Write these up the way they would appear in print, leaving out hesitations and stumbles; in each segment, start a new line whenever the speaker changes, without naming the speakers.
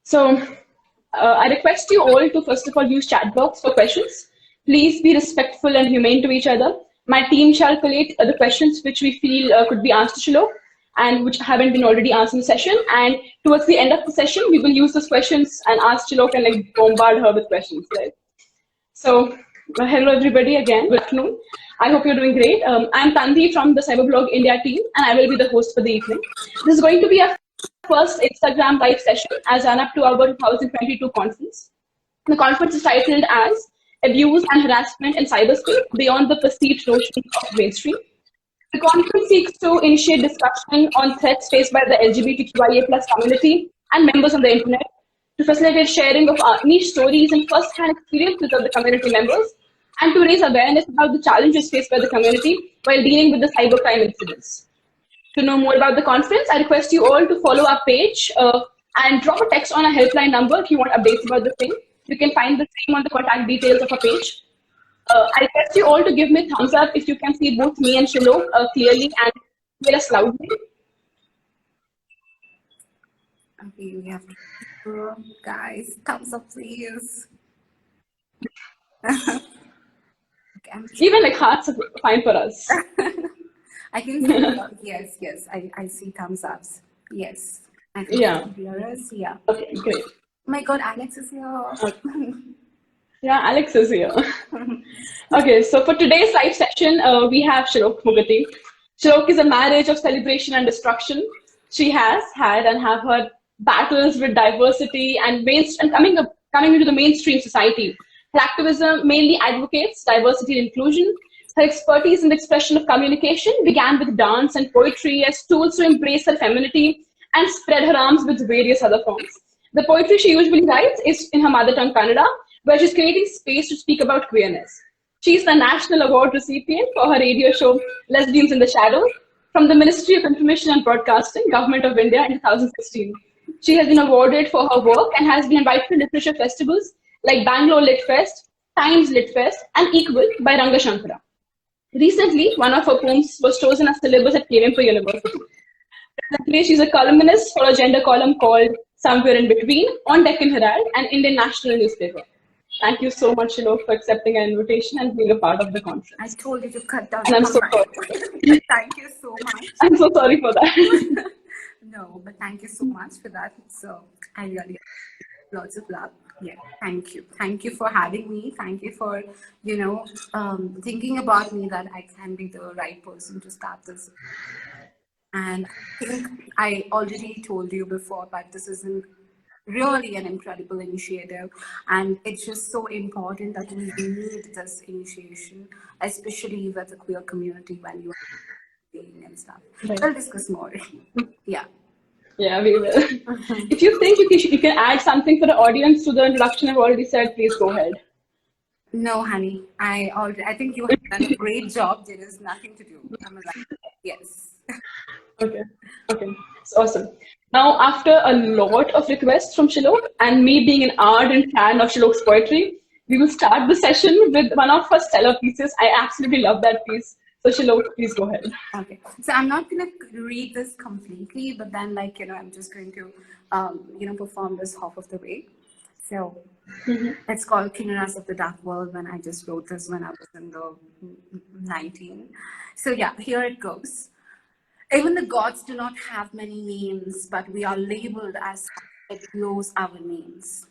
So I request you all to first of all use chat box for questions. Please be respectful and humane to each other. My team shall collate the questions which we feel could be asked to Shilok and which haven't been already asked in the session. And towards the end of the session, we will use those questions and ask Shilok and like bombard her with questions, right? So hello everybody again, good afternoon. I hope you're doing great. I'm Tanvi from the Cyberblog India team and I will be the host for the evening. This is going to be a first Instagram live session as an up to our 2022 conference. The conference is titled as Abuse and Harassment in Cyberspace Beyond the Perceived Notions of Mainstream. The conference seeks to initiate discussion on threats faced by the LGBTQIA+ community and members on the internet, to facilitate sharing of niche stories and first-hand experiences of the community members, and to raise awareness about the challenges faced by the community while dealing with the cybercrime incidents. To know more about the conference, I request you all to follow our page and drop a text on a helpline number if you want updates about the thing. You can find the same on the contact details of our page. I request you all to give me a thumbs up if you can see both me and Shilok clearly and hear us loudly.
Okay, we have to, guys, thumbs up, please. Okay,
even like hearts are fine for us.
I can see, yes, I see thumbs ups. Yes. I can hear us. Yeah.
Okay, great.
Oh my God, Alex is here.
Okay. Yeah, Alex is here. Okay, so for today's live session, we have Shilok Mukkati. Shilok is a marriage of celebration and destruction. She has had and have had battles with diversity and coming into the mainstream society. Her activism mainly advocates diversity and inclusion. Her expertise in the expression of communication began with dance and poetry as tools to embrace her femininity and spread her arms with various other forms. The poetry she usually writes is in her mother tongue Kannada, where she's creating space to speak about queerness. She's the National Award recipient for her radio show Lesbians in the Shadows from the Ministry of Information and Broadcasting, Government of India in 2016. She has been awarded for her work and has been invited to literature festivals like Bangalore Lit Fest, Times Lit Fest, and Equal by Ranga Shankara. Recently, one of her poems was chosen as syllabus at KMP University. Presently, she's a columnist for a gender column called Somewhere in Between on Deccan Herald, an Indian national newspaper. Thank you so much, Shilok, for accepting our invitation and being a part of the conference.
I told you to cut down.
And I'm so sorry.
Thank you so much.
I'm so sorry for that.
No, but thank you so much for that. So I really lots of love. Yeah, thank you. Thank you for having me. Thank you for, thinking about me that I can be the right person to start this. And I think I already told you before, but this is really an incredible initiative. And it's just so important that we need this initiation, especially with the queer community when you are dating and stuff. Right. We'll discuss more. Yeah.
Yeah, we will. If you think you can add something for the audience to the introduction I've already said, please go ahead.
No, honey. I think you have done a great job. There is nothing to do. Yes.
Okay. It's awesome. Now, after a lot of requests from Shilok and me being an ardent fan of Shilok's poetry, we will start the session with one of her stellar pieces. I absolutely love that piece. So Shilok, please go ahead.
Okay. So I'm not going to read this completely, but then I'm just going to, perform this half of the way. So it's called Kinnaras of the Dark World when I just wrote this when I was in the 19. So yeah, here it goes. Even the gods do not have many names, but we are labeled as it blows our names.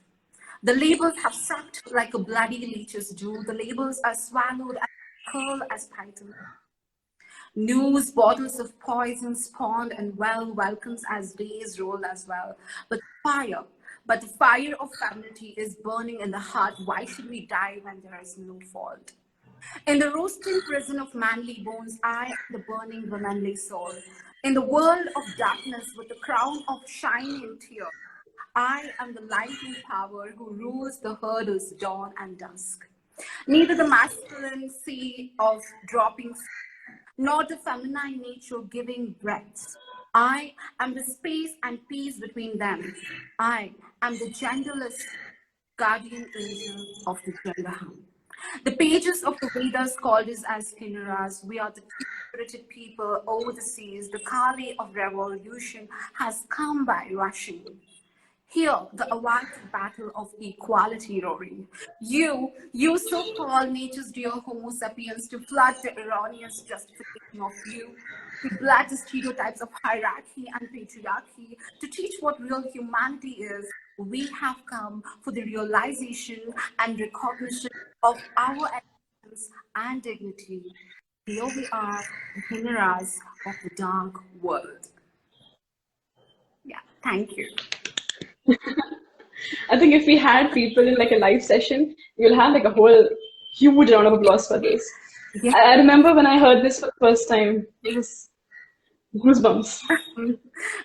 The labels have sucked like a bloody leeches do. The labels are swallowed and curl as python. News bottles of poison spawned and welcomes as days roll as well. But the fire of femininity is burning in the heart. Why should we die when there is no fault? In the roasting prison of manly bones, I am the burning womanly soul. In the world of darkness with the crown of shining tear, I am the lightning power who rules the hurdles dawn and dusk. Neither the masculine sea of dropping, nor the feminine nature giving breath. I am the space and peace between them. I am the genderless guardian angel of the gender harm. The pages of the Vedas called us as Kinnaras. We are the spirited people over the seas. The Kali of revolution has come by rushing. Hear the awaited battle of equality roaring. You so-called nature's dear Homo sapiens, to flood the erroneous justification of you, to blood the stereotypes of hierarchy and patriarchy, to teach what real humanity is. We have come for the realization and recognition of our existence and dignity. Here we are, the Himalayas of the dark world. Yeah, thank you.
I think if we had people in like a live session, you'll have like a whole huge round of applause for this.
Yeah.
I remember when I heard this for the first time, it was goosebumps.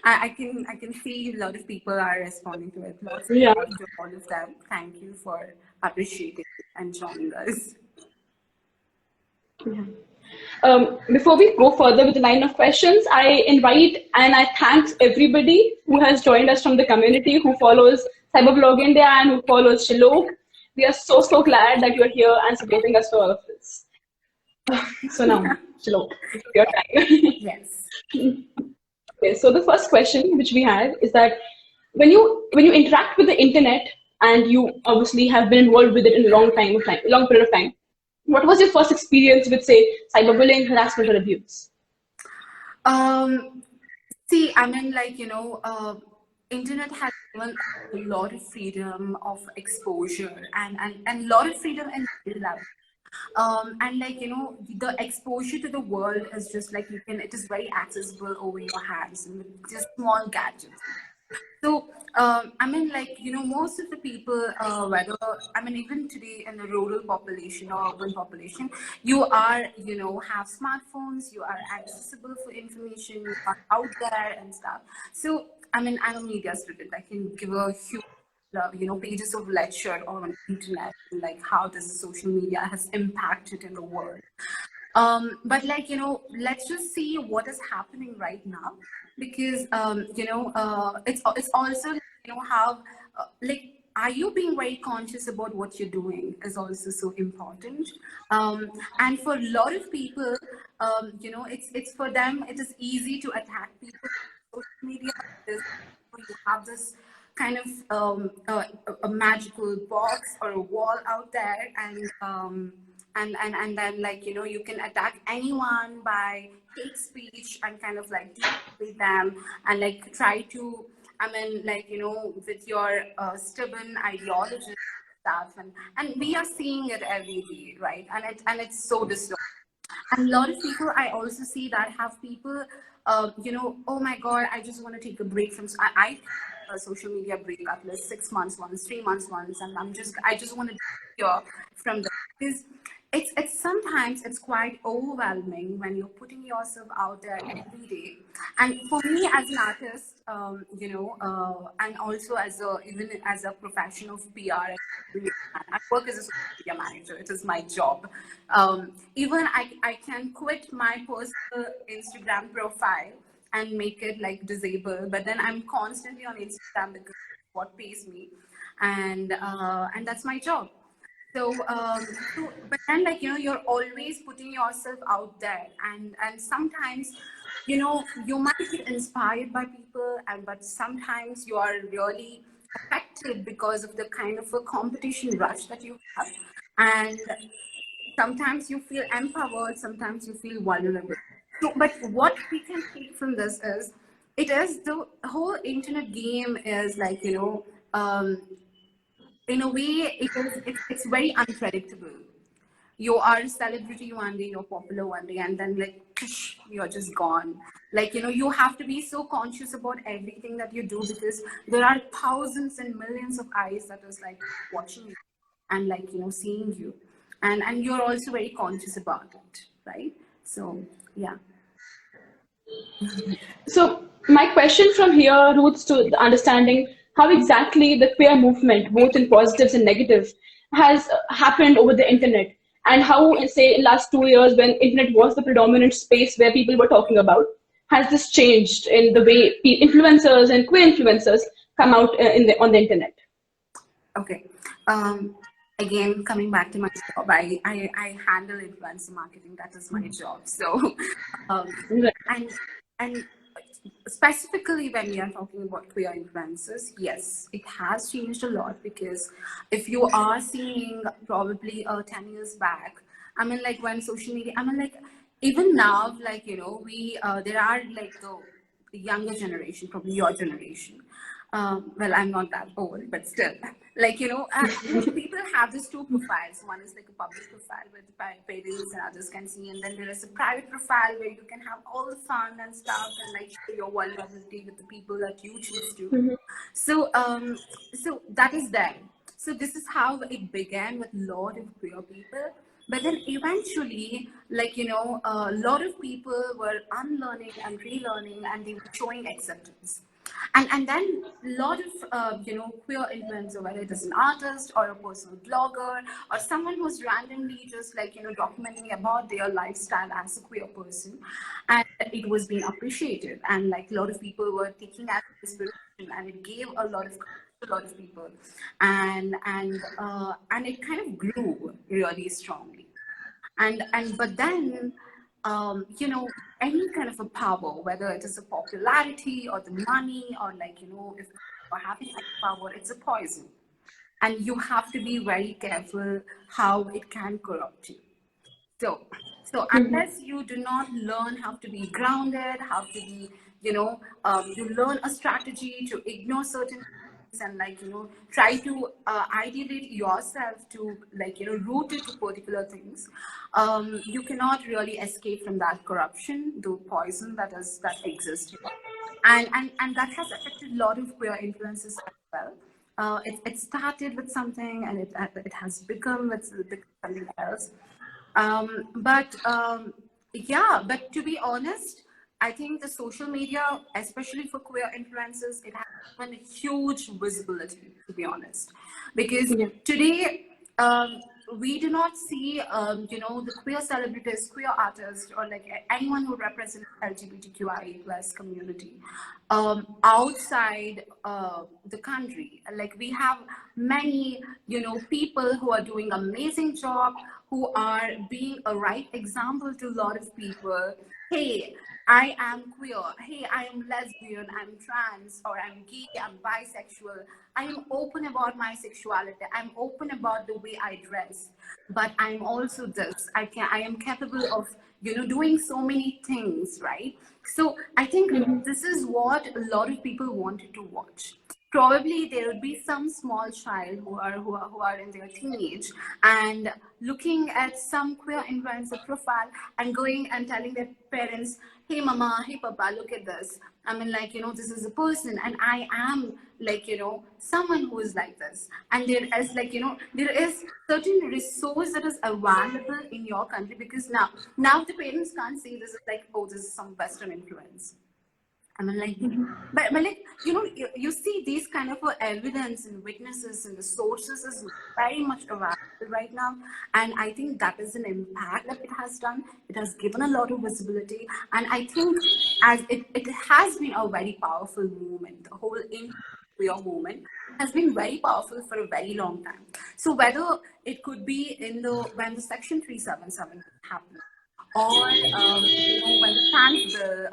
I can see a lot of people are responding to it. Lots of
Yeah.
love to all of them. Thank you for appreciating and joining us.
Yeah. Before we go further with the line of questions, I invite and I thank everybody who has joined us from the community, who follows Cyberblog India and who follows Shilok. We are so glad that you are here and supporting us for all of this. So now, Shilok, it's your time.
Yes.
Okay, so the first question which we have is that when you interact with the internet and you obviously have been involved with it in a long period of time, what was your first experience with, say, cyberbullying, harassment, or abuse?
See, I mean, like, internet has given a lot of freedom of exposure and a lot of freedom in real life. And like, the exposure to the world is just like it is very accessible over your hands and with just small gadgets. So, I mean, like, most of the people, whether, I mean, even today in the rural population or urban population, you are, have smartphones, you are accessible for information, you are out there and stuff. So, I mean, I'm a media student. I can give a huge, pages of lecture on internet, like how this social media has impacted in the world. But like, let's just see what is happening right now, because, it's also, how, like, are you being very conscious about what you're doing is also so important. And for a lot of people, it's for them, it is easy to attack people on social media because you have this kind of a magical box or a wall out there, and then, like, you can attack anyone by hate speech and kind of like with them and like try to, I mean, like, with your stubborn ideology stuff, and we are seeing it every day, right? And it's so disturbing. And a lot of people, I also see that have people, oh my God, I just want to take a break from, I social media break at least 6 months once, 3 months once, and I just want to hear from them, because it's sometimes it's quite overwhelming when you're putting yourself out there every day. And for me as an artist, and also even as a profession of PR, I work as a social media manager. It is my job. Even I can quit my personal Instagram profile and make it like disabled, but then I'm constantly on Instagram because it's what pays me, and that's my job. So, but then, like, you're always putting yourself out there, and sometimes, you might be inspired by people, but sometimes you are really affected because of the kind of a competition rush that you have, and sometimes you feel empowered, sometimes you feel vulnerable. So, but what we can take from this is, it is the whole internet game is like, in a way, it's very unpredictable. You are a celebrity one day, you're popular one day, and then like you're just gone. Like, you have to be so conscious about everything that you do, because there are thousands and millions of eyes that is like watching you and like, seeing you, and you're also very conscious about it, right? So yeah.
So my question from here roots to the understanding how exactly the queer movement, both in positives and negatives, has happened over the internet, and how, say, in last 2 years, when internet was the predominant space where people were talking about, has this changed in the way influencers and queer influencers come out on the internet?
Okay. Again, coming back to my job, I handle influencer marketing. That is my job. So, and specifically when we are talking about queer influences, yes, it has changed a lot, because if you are seeing probably 10 years back, I mean, like when social media, I mean, like even now, like, we, there are like the younger generation, probably your generation. Well, I'm not that old, but still, like, people have these two profiles. One is like a public profile where the parents and others can see, and then there is a private profile where you can have all the fun and stuff and like show your vulnerability with the people that you choose to. So, so that is there. So this is how it began with a lot of queer people. But then eventually, like, a lot of people were unlearning and relearning, and they were showing acceptance. And then a lot of queer influencer, whether it is an artist or a personal blogger or someone who's randomly just like documenting about their lifestyle as a queer person, and it was being appreciated, and like a lot of people were taking as inspiration, and it gave a lot of a lot of people, and it kind of grew really strongly. And but then any kind of a power, whether it is a popularity or the money, or like if you're having any power, it's a poison, and you have to be very careful how it can corrupt you. So unless you do not learn how to be grounded, how to be, you learn a strategy to ignore certain things, and like, try to ideate yourself to like, root it to particular things, you cannot really escape from that corruption, the poison that exists here. And that has affected a lot of queer influences as well. It started with something, and it has become something else. Yeah, but to be honest, I think the social media, especially for queer influencers, it has given a huge visibility, to be honest. Because today, we do not see, the queer celebrities, queer artists, or like anyone who represents LGBTQIA plus community outside the country. Like we have many, people who are doing amazing job, who are being a right example to a lot of people. Hey, I am queer. Hey, I am lesbian, I'm trans, or I'm gay, I'm bisexual. I am open about my sexuality. I'm open about the way I dress. But I'm also this. I am capable of, doing so many things, right? So I think this is what a lot of people wanted to watch. Probably there would be some small child who are in their teenage, and looking at some queer influencer profile and going and telling their parents, hey mama, hey papa, look at this. I mean, like, this is a person, and I am like, someone who is like this. And there is like, there is certain resource that is available in your country, because now the parents can't say this is like, oh, this is some Western influence. I mean, like, but like, you see these kind of evidence and witnesses and the sources is very much available right now. And I think that is an impact that it has done. It has given a lot of visibility. And I think as it has been a very powerful movement, the whole queer movement has been very powerful for a very long time. So whether it could be when the Section 377 happened, or when the trans bill,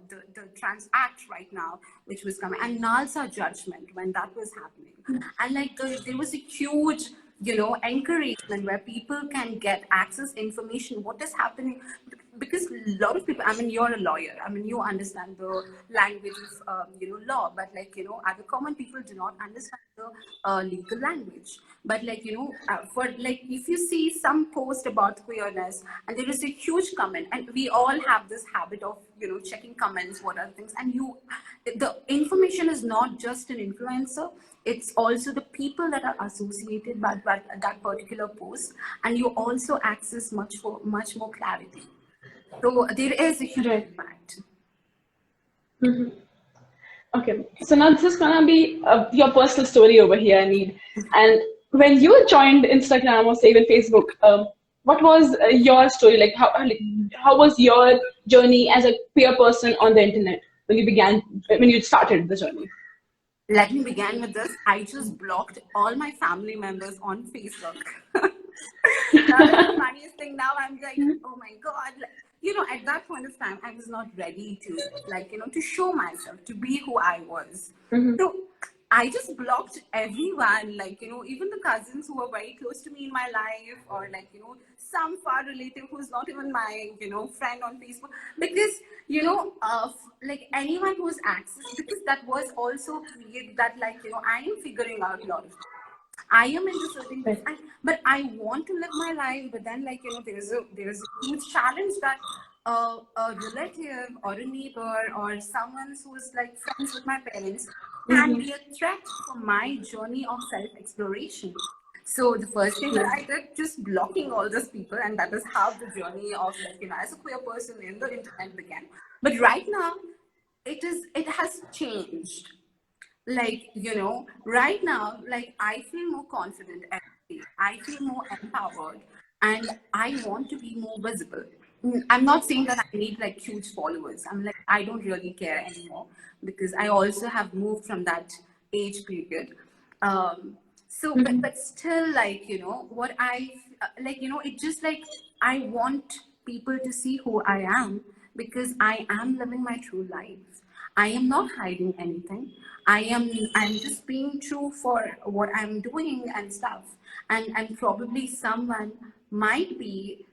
the trans act right now, which was coming, and Nalsa judgment when that was happening, and like there was a huge encouragement where people can get access information what is happening, because a lot of people, I mean, you're a lawyer, I mean, you understand the language of law, but like other common people do not understand the legal language. But like for like, if you see some post about queerness and there is a huge comment, and we all have this habit of checking comments, what are things, and the information is not just an influencer, it's also the people that are associated by that particular post, and you also access much more clarity. So there is a huge impact.
Okay, so now this is gonna be your personal story over here, Need. And when you joined Instagram or say even Facebook, what was your story like? How was your journey as a queer person on the internet when you started the journey?
Let me begin with this. I just blocked all my family members on Facebook. That is the funniest thing. Now I'm like, oh my God. at that point of time, I was not ready to, to show myself, to be who I was. So I just blocked everyone, even the cousins who were very close to me in my life, or some far relative who's not even my, friend on Facebook, because, anyone who's access, because that was also a period that, I am figuring out a lot of things. I am into certain things, but I want to live my life. But then, there's a huge challenge that a relative or a neighbor or someone who's friends with my parents can be a threat for my journey of self-exploration. So the first thing that I did, just blocking all those people, and that is how the journey of as a queer person in the internet began. But right now, it has changed. Right now, I feel more confident every day. I feel more empowered, and I want to be more visible. I'm not saying that I need huge followers. I don't really care anymore, because I also have moved from that age period. But still, what it just I want people to see who I am, because I am living my true life. I am not hiding anything. I'm just being true for what I'm doing and stuff. And probably someone might be,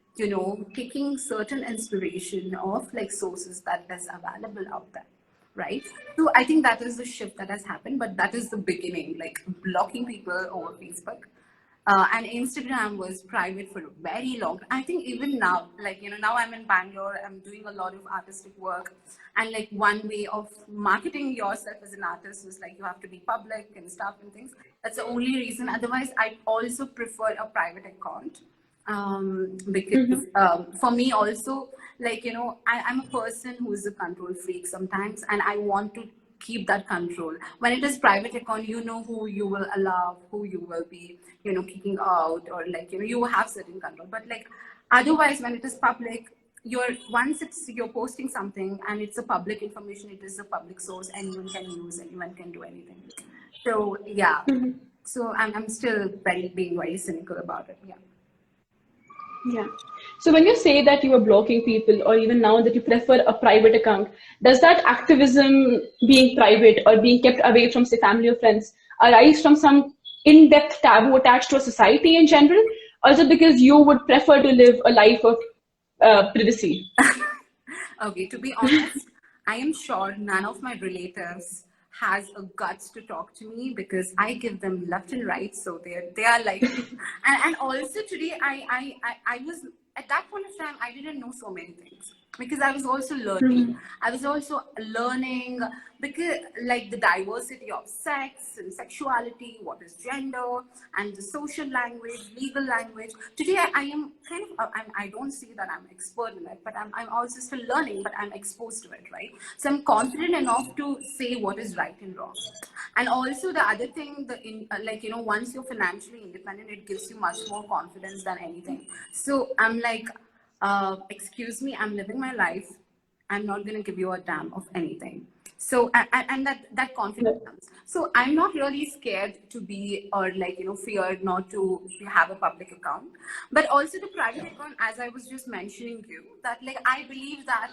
taking certain inspiration of sources that is available out there. Right. So I think that is the shift that has happened, but that is the beginning, blocking people over Facebook. And Instagram was private for a very long. I think even now, now I'm in Bangalore, I'm doing a lot of artistic work, and one way of marketing yourself as an artist is you have to be public and stuff and things. That's the only reason. Otherwise, I also prefer a private account. Because for me also, I'm a person who is a control freak sometimes, and I want to keep that control. When it is private account, who you will allow, who you will be, kicking out, or you have certain control. But otherwise, when it is public, once you're posting something and it's a public information, it is a public source, anyone can use, anyone can do anything. So yeah, so I'm still being very cynical about it.
Yeah. So when you say that you are blocking people, or even now that you prefer a private account, does that activism being private or being kept away from, say, family or friends, arise from some in-depth taboo attached to a society in general? Or is it because you would prefer to live a life of privacy?
Okay, to be honest, I am sure none of my relatives has a guts to talk to me, because I give them left and right. So they are and also today I was at that point of time, I didn't know so many things, because I was also learning. I was also learning, because the diversity of sex and sexuality, what is gender, and the social language, legal language. Today I am kind of, I don't see that I'm expert in it, but I'm also still learning, but I'm exposed to it, right? So I'm confident enough to say what is right and wrong. And also the other thing, once you're financially independent, it gives you much more confidence than anything. So I'm excuse me, I'm living my life. I'm not going to give you a damn of anything. So, and that confidence comes. So I'm not really scared to be, or feared not to have a public account. But also the private account, as I was just mentioning you, that I believe that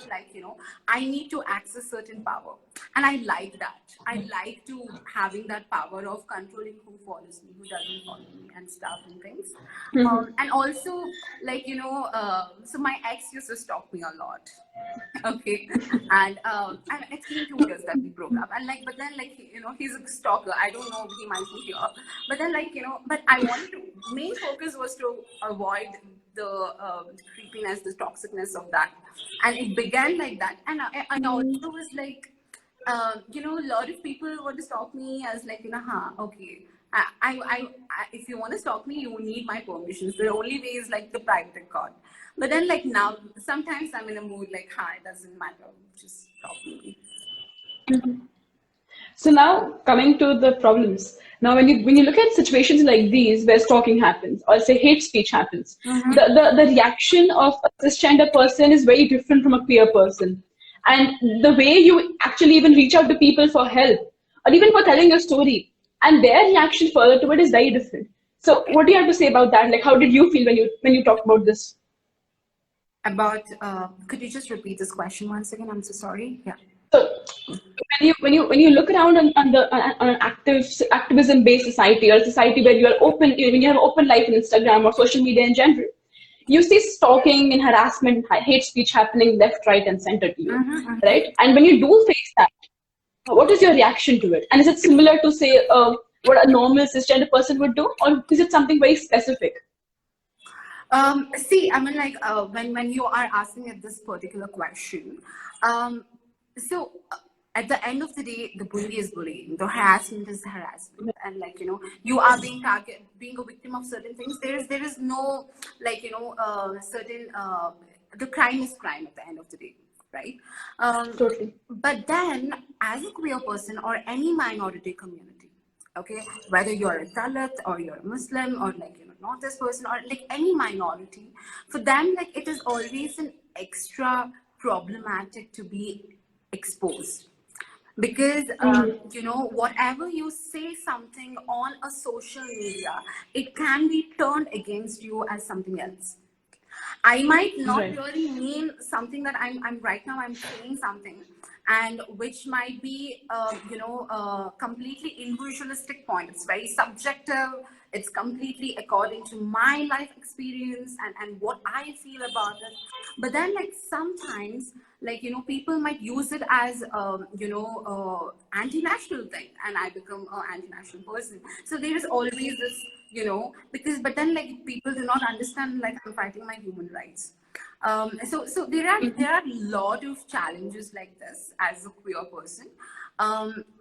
I need to access certain power. And I like that. I like to having that power of controlling who follows me, who doesn't follow me, and stuff and things. And also, so my ex used to stalk me a lot. Okay, and it's been 2 years that we broke up, and but then he's a stalker. I don't know, he might be here, but then but I wanted to, main focus was to avoid the creepiness, the toxicness of that, and it began like that. And I also was a lot of people want to stalk me as okay. If you want to stalk me, you need my permissions. The only way is the private account. But then now, sometimes I'm in a mood it doesn't matter, just talk to me.
So now coming to the problems. Now when you look at situations like these where stalking happens, or say hate speech happens, the reaction of a cisgender person is very different from a queer person. And the way you actually even reach out to people for help, or even for telling your story, and their reaction further to it is very different. So what do you have to say about that? How did you feel when you talked about this?
About, could you just repeat this question once again? I'm so sorry. Yeah.
So when you look around on an activism based society, or a society where you are open, when you have open life on Instagram or social media in general, you see stalking and harassment, hate speech happening left, right, and center to you, right? And when you do face that, what is your reaction to it? And is it similar to, say, what a normal cisgender person would do, or is it something very specific?
See, I mean, like, when you are asking at this particular question, so at the end of the day, the bully is bullying, the harassment is harassment, and like, you are being being a victim of certain things. There is no, like, certain, the crime is crime at the end of the day, right?
Totally.
But then, as a queer person or any minority community, okay, whether you're a Dalit or you're a Muslim or, like, not this person, or like any minority, for them, like, it is always an extra problematic to be exposed, because whatever you say something on a social media, it can be turned against you as something else. I might not
Right.
really mean something that I'm right now. I'm saying something, and which might be, completely individualistic point. It's very subjective. It's completely according to my life experience and what I feel about it. But then, like, sometimes, like, people might use it as, anti-national thing, and I become an anti-national person. So there is always this, because, but then, like, people do not understand, like, I'm fighting my human rights. So there are a lot of challenges like this as a queer person,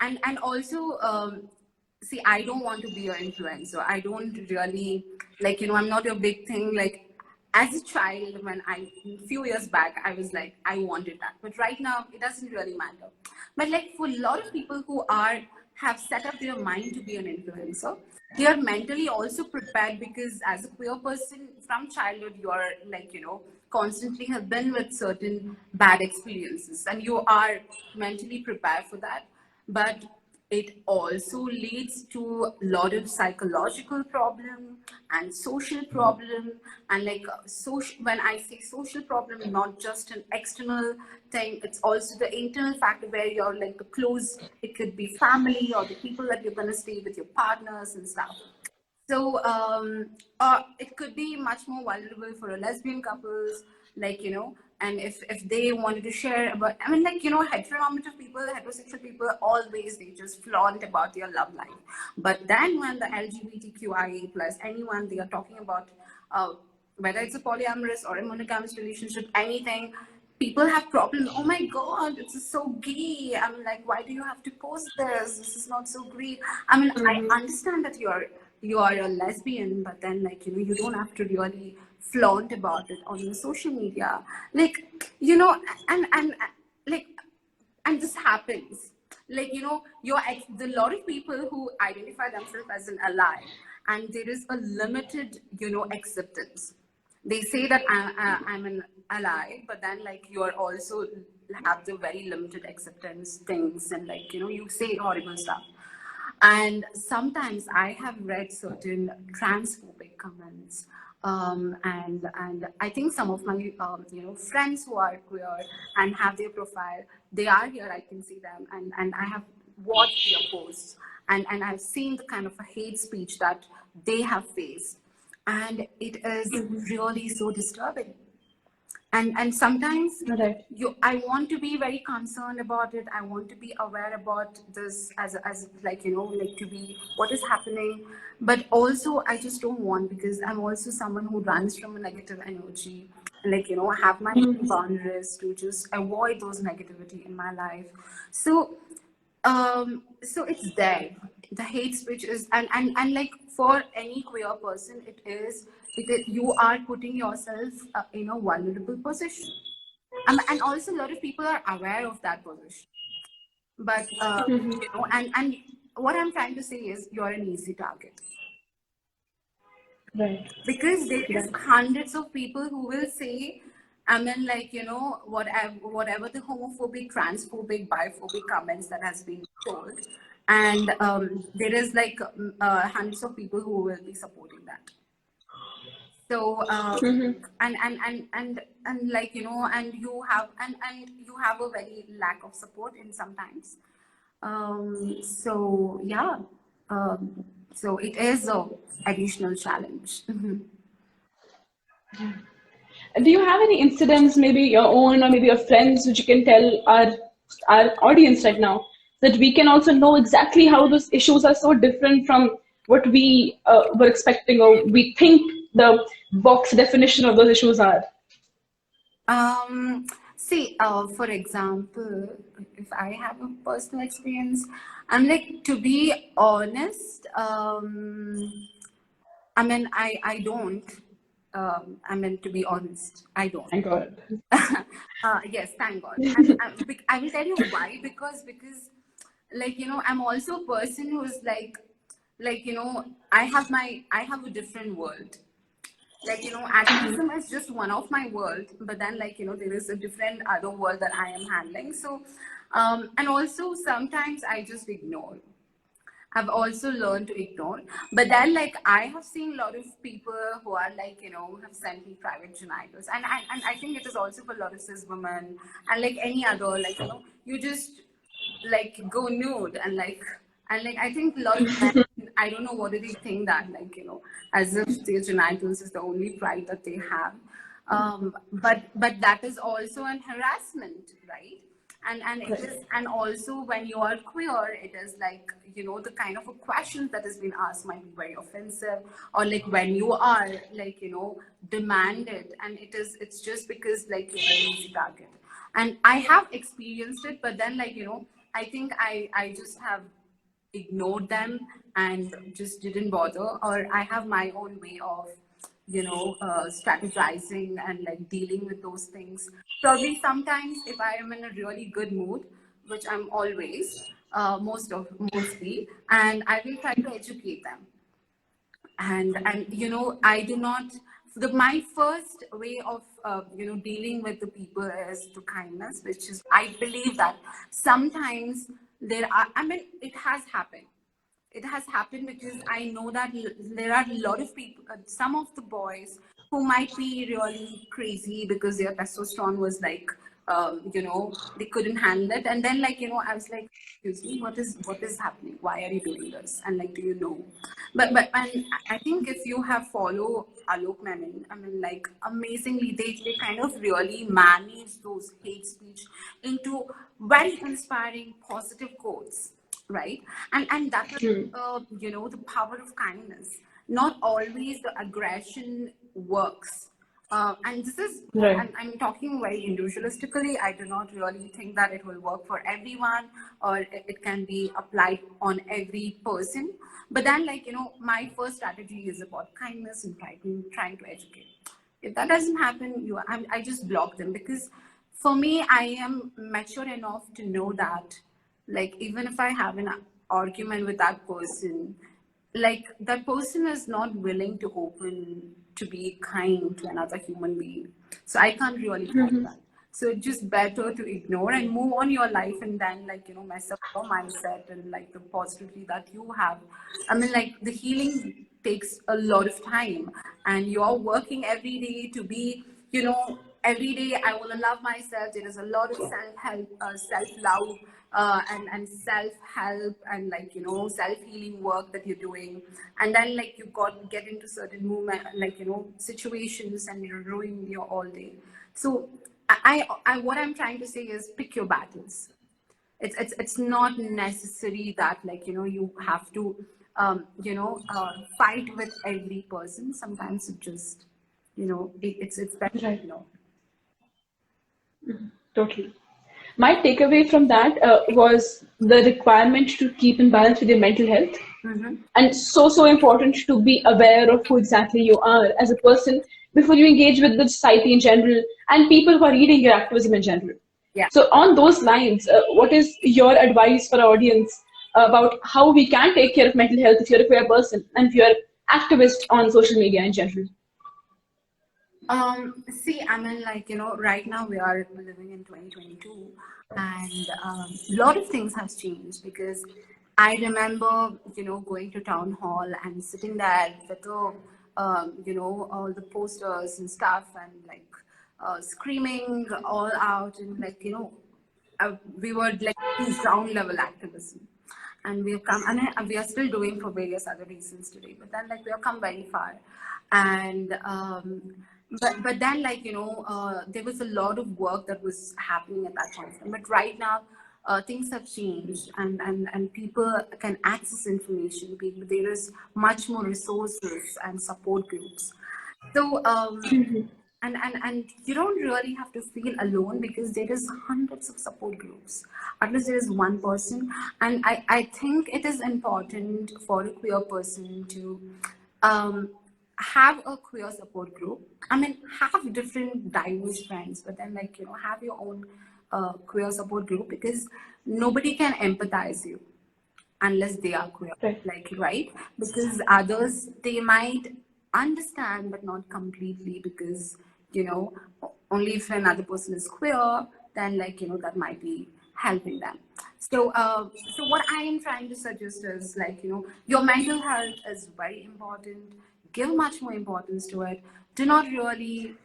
and also, see, I don't want to be an influencer. I don't really, like, I'm not a big thing. Like, as a child, when a few years back, I was like, I wanted that. But right now, it doesn't really matter. But like, for a lot of people who have set up their mind to be an influencer, they are mentally also prepared, because as a queer person from childhood, you are, like, constantly have been with certain bad experiences, and you are mentally prepared for that. But it also leads to a lot of psychological problem and social problem, and like, social, when I say social problem, not just an external thing, it's also the internal factor, where you're, like, the close, it could be family or the people that you're going to stay with, your partners and stuff. So, it could be much more vulnerable for a lesbian couples, like, and if they wanted to share about, I mean, like, heteronormative people, heterosexual people, always they just flaunt about their love life. But then when the LGBTQIA plus anyone, they are talking about, whether it's a polyamorous or a monogamous relationship, anything, people have problems. Oh my God, this is so gay. I'm like, why do you have to post this? This is not so great. I mean, I understand that you are a lesbian, but then, like, you don't have to really flaunt about it on your social media, like, and like, and this happens, like, the lot of people who identify themselves as an ally, and there is a limited, acceptance. They say that I'm an ally, but then, like, you are also have the very limited acceptance things, and, like, you say horrible stuff. And sometimes I have read certain transphobic comments, and I think some of my, friends who are queer and have their profile, they are here. I can see them, and I have watched their posts, and I've seen the kind of a hate speech that they have faced, and it is really so disturbing. And sometimes,
Right.
I want to be very concerned about it. I want to be aware about this, as like, like, to be what is happening. But also, I just don't want, because I'm also someone who runs from a negative energy, like, have my boundaries to just avoid those negativity in my life. So, so it's there, the hate speech is, and like, for any queer person, it is, because you are putting yourself, in a vulnerable position, and also a lot of people are aware of that position. But, and what I'm trying to say is, you're an easy target,
Right.
because there is
Right.
hundreds of people who will say, I mean, like, whatever the homophobic, transphobic, biphobic comments that has been told, and, there is, like, hundreds of people who will be supporting that. So
Mm-hmm.
and like, you know, and you have you have a very lack of support in sometimes. So yeah, so it is a additional challenge.
Do you have any incidents, maybe your own or maybe your friends, which you can tell our audience right now, that we can also know exactly how those issues are so different from what we were expecting or we think the box definition of those issues are?
See, for example, if I have a personal experience, I'm like, to be honest, I mean, I don't. I mean, to be honest, I don't.
Thank God.
Yes, thank God. I will tell you why. Because, like, you know, I'm also a person who's like, you know, I have a different world. Like, you know, activism is just one of my world, but then, like, you know, there is a different other world that I am handling. So, and also sometimes I just ignore. I've also learned to ignore. But then, like, I have seen a lot of people who are like, you know, have sent me private genitals. And I think it is also for a lot of cis women and like any other, like, you know, you just like go nude and like I think a lot of men, I don't know what do they think that, like, you know, as if their genitals is the only pride that they have. But that is also an harassment, right? And it is, and also when you are queer, it is like, you know, the kind of a questions that has been asked might be very offensive, or like when you are like, you know, demanded, and it's just because like you're an easy target. And I have experienced it, but then, like, you know, I think I just have ignored them and just didn't bother, or I have my own way of, you know, strategizing and like dealing with those things. Probably sometimes if I am in a really good mood, which I'm always, mostly, and I will try to educate them. And you know, I do not, my first way of you know, dealing with the people is through kindness, which is, I believe that sometimes there are, I mean, it has happened because I know that there are a lot of people, some of the boys who might be really crazy because their testosterone was like, you know, they couldn't handle it. And then, like, you know, I was like, excuse me, what is happening? Why are you doing this? And like, do you know? But and I think if you have follow Alok Menon, I mean, like, amazingly, they kind of really manage those hate speech into very inspiring, positive quotes, right? And that is, you know, the power of kindness. Not always the aggression works. And this is,
Right.
I'm talking very individualistically. I do not really think that it will work for everyone, or it can be applied on every person. But then, like, you know, my first strategy is about kindness and trying to educate. If that doesn't happen, I just block them, because for me, I am mature enough to know that, like, even if I have an argument with that person, like, that person is not willing to open to be kind to another human being, so I can't really force that. So it's just better to ignore and move on your life, and then, like, you know, mess up your mindset and like the positivity that you have. I mean, like, the healing takes a lot of time, and you're working every day to be, you know, every day I want to love myself. There is a lot of self-help, self-love, and self-help, and, like, you know, self-healing work that you're doing. And then, like, you got get into certain movement, like, you know, situations, and you're ruining your all day. So I what I'm trying to say is, pick your battles. It's not necessary that, like, you know, you have to you know, fight with every person. Sometimes it just, you know, it's better,
Right.
you know.
Totally. My takeaway from that was the requirement to keep in balance with your mental health.
Mm-hmm.
And so important to be aware of who exactly you are as a person before you engage with the society in general and people who are reading your activism in general.
Yeah.
So on those lines, what is your advice for our audience about how we can take care of mental health if you're a queer person and if you're activist on social media in general?
See, I mean, like, you know, right now we are living in 2022, and a lot of things have changed, because I remember, you know, going to town hall and sitting there with a all the posters and stuff, and like screaming all out, and like we were like doing ground level activism, and we have come, and we are still doing for various other reasons today, but then like we have come very far. And but then like there was a lot of work that was happening at that point in time. But right now things have changed, and people can access information. There is much more resources and support groups. So and you don't really have to feel alone, because there is hundreds of support groups. At least there is one person. And I think it is important for a queer person to have a queer support group. I mean, have different diverse friends, but then like have your own queer support group, because nobody can empathize you unless they are queer, like, right? Because others, they might understand but not completely, because only if another person is queer, then like that might be helping them. So so what I am trying to suggest is like your mental health is very important. Give much more importance to it. Do not really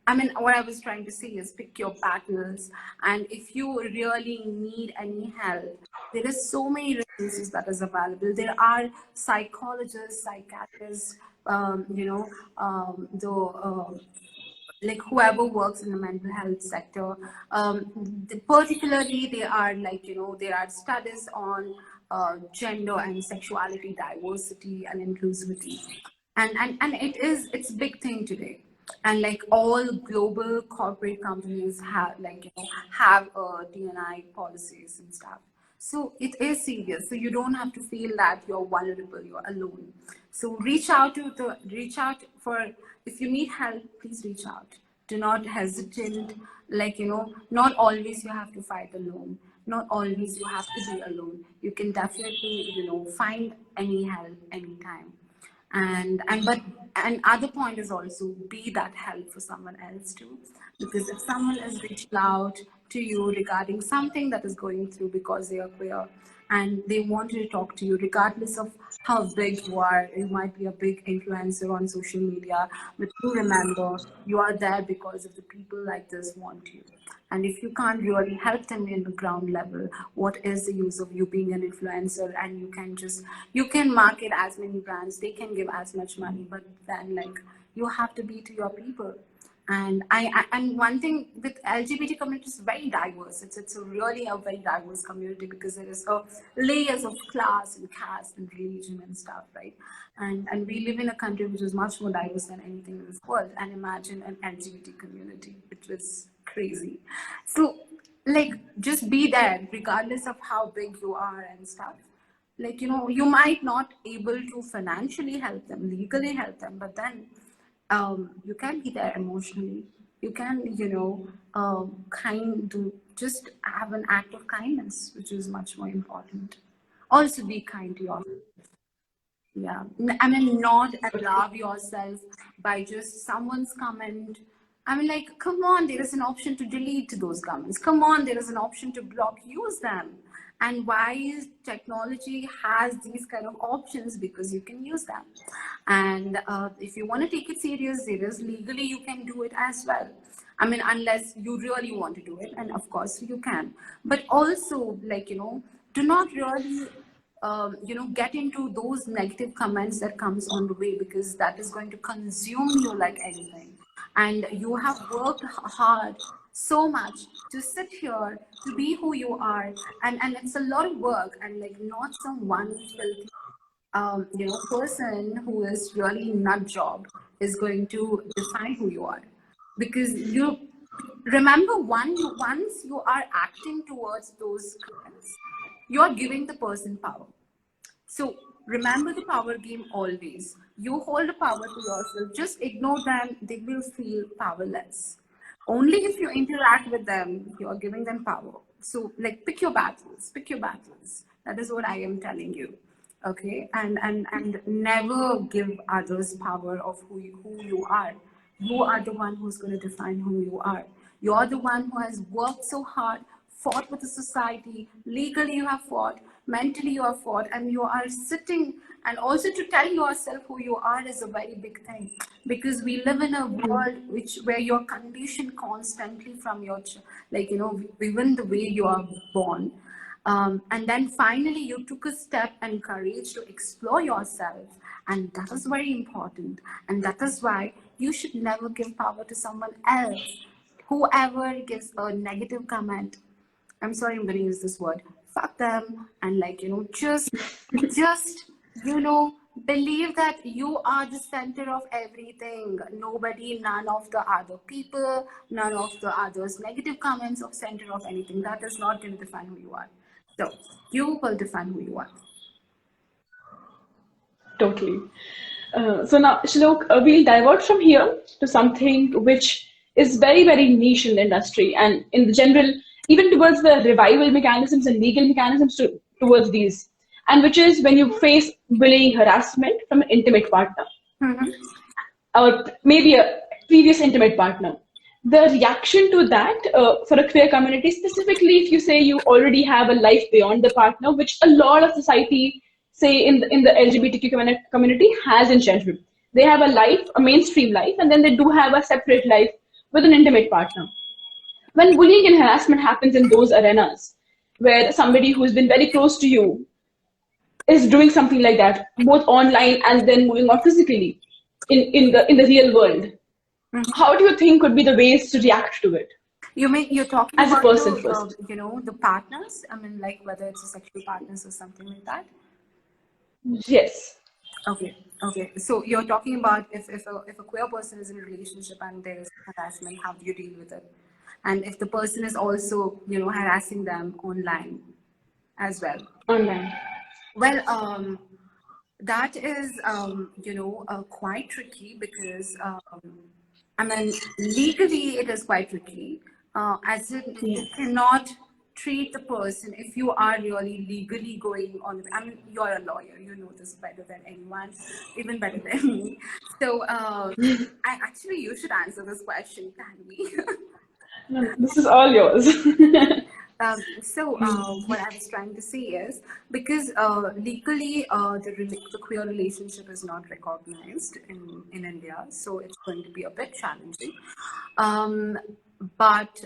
I mean, what I was trying to say is pick your battles. And if you really need any help, there is so many resources that is available. There are psychologists, psychiatrists, the like whoever works in the mental health sector. Particularly, they are like there are studies on gender and sexuality diversity and inclusivity, and it's a big thing today. And like all global corporate companies have like have D&I policies and stuff. So it is serious. So you don't have to feel that you're vulnerable, you're alone. So reach out for, if you need help, please reach out. Do not hesitate. Like not always you have to fight alone. Not always you have to be alone. You can definitely find any help anytime. And other point is also be that help for someone else too, because if someone is reaching out to you regarding something that is going through because they are queer, and they want to talk to you regardless of how big you are. You might be a big influencer on social media, but you remember you are there because of the people like this want you. And if you can't really help them in the ground level, what is the use of you being an influencer? And you can market as many brands, they can give as much money, but then like you have to be to your people. And and one thing with LGBT community is very diverse. It's really a very diverse community, because there is layers of class and caste and religion and stuff, right? And we live in a country which is much more diverse than anything in this world. And imagine an LGBT community, which was crazy. So like just be there regardless of how big you are and stuff. Like you might not able to financially help them, legally help them, but then you can be there emotionally. You can just have an act of kindness, which is much more important. Also be kind to yourself. Yeah, I mean, not allow yourself by just someone's comment. I mean, like, come on, there is an option to delete those comments. Come on, there is an option to block, use them. And why is technology has these kind of options? Because you can use them. And if you want to take it serious, there is legally you can do it as well. I mean, unless you really want to do it, and of course you can. But also, like, do not really get into those negative comments that comes on the way, because that is going to consume you like anything. And you have worked hard so much to sit here to be who you are, and it's a lot of work, and like not some one filthy person who is really nut job is going to define who you are. Because you remember, once you are acting towards those comments, you're giving the person power. So remember the power game always. You hold the power to yourself. Just ignore them. They will feel powerless. Only if you interact with them, you are giving them power. So like pick your battles. Pick your battles. That is what I am telling you. Okay, and never give others power of who you are. You are the one who's going to define who you are. You're the one who has worked so hard, fought with the society. Legally, you have fought. mentally you are fought, and you are sitting, and also to tell yourself who you are is a very big thing, because we live in a world where you're conditioned constantly from your like, you know, even the way you are born. And then finally you took a step and courage to explore yourself, and that is very important. And that is why you should never give power to someone else. Whoever gives a negative comment, I'm sorry, I'm going to use this word, fuck them. And like, you know, just, you know, believe that you are the center of everything. Nobody, none of the other people, none of the others negative comments of center of anything. That is not going to define who you are. So you will define who you are.
Totally. So now, Shilok, we'll divert from here to something which is very, very niche in the industry and in the general, even towards the revival mechanisms and legal mechanisms towards these, and which is when you face bullying, harassment from an intimate partner, or maybe a previous intimate partner. The reaction to that for a queer community, specifically if you say you already have a life beyond the partner, which a lot of society, say in the LGBTQ community, has in general. They have a life, a mainstream life, and then they do have a separate life with an intimate partner. When bullying and harassment happens in those arenas, where somebody who's been very close to you is doing something like that, both online and then moving on physically in the real world, how do you think could be the ways to react to it?
You mean you're talking
As a
about
person
the,
first.
you know, the partners? I mean, like whether it's a sexual partners or something like that?
Yes.
Okay, okay. So you're talking about if a queer person is in a relationship and there is harassment, how do you deal with it? And if the person is also, you know, harassing them online as well.
Online.
Well, that is, you know, quite tricky because, I mean, legally it is quite tricky. As in, you cannot treat the person if you are really legally going on. I mean, you're a lawyer, you know this better than anyone, even better than me. So, you should answer this question, Tanvi.
No, this is all yours.
What I was trying to say is, because legally the queer relationship is not recognized in India, so it's going to be a bit challenging. Um, but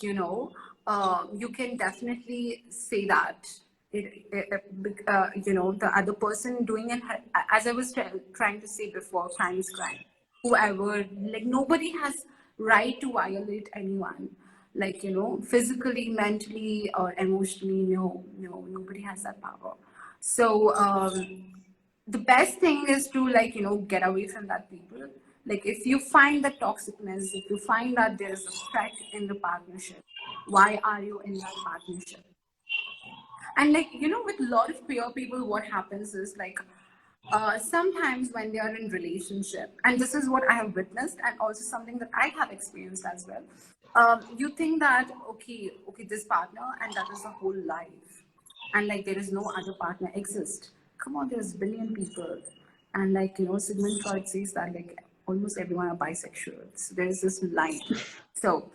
you know, you can definitely say that you know, the other person doing it, as I was trying to say before, crime is crime. Whoever, like, nobody has right to violate anyone, like, you know, physically, mentally, or emotionally. No, nobody has that power. So the best thing is to, like, you know, get away from that people. Like, if you find the toxicness, if you find that there is a threat in the partnership, why are you in that partnership? And, like, you know, with a lot of queer people, what happens is, like, sometimes when they are in relationship, and this is what I have witnessed, and also something that I have experienced as well. You think that, okay, this partner, and that is a whole life, and like there is no other partner exist. Come on, there's billion people, and like, you know, Sigmund Freud says that like almost everyone are bisexual. So there is this line. So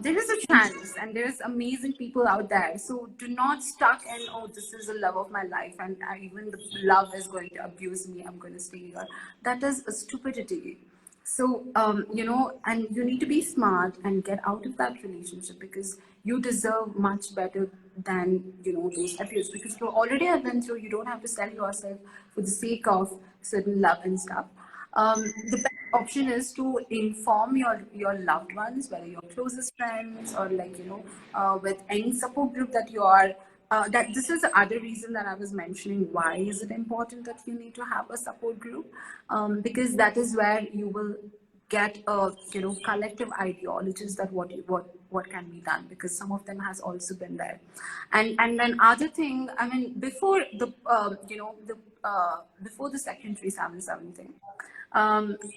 there is a chance, and there's amazing people out there. So do not stuck in, oh, this is the love of my life, and even the love is going to abuse me, I'm going to stay here. That is a stupidity. So you know, and you need to be smart and get out of that relationship, because you deserve much better than, you know, those abuse, because you already have been through. You don't have to sell yourself for the sake of certain love and stuff. The best option is to inform your loved ones, whether your closest friends or, like, you know, with any support group that you are. That this is the other reason that I was mentioning. Why is it important that you need to have a support group? Because that is where you will get a, you know, collective ideologies that what can be done, because some of them has also been there. And then other thing, I mean, before the you know, the before the Section 377 thing,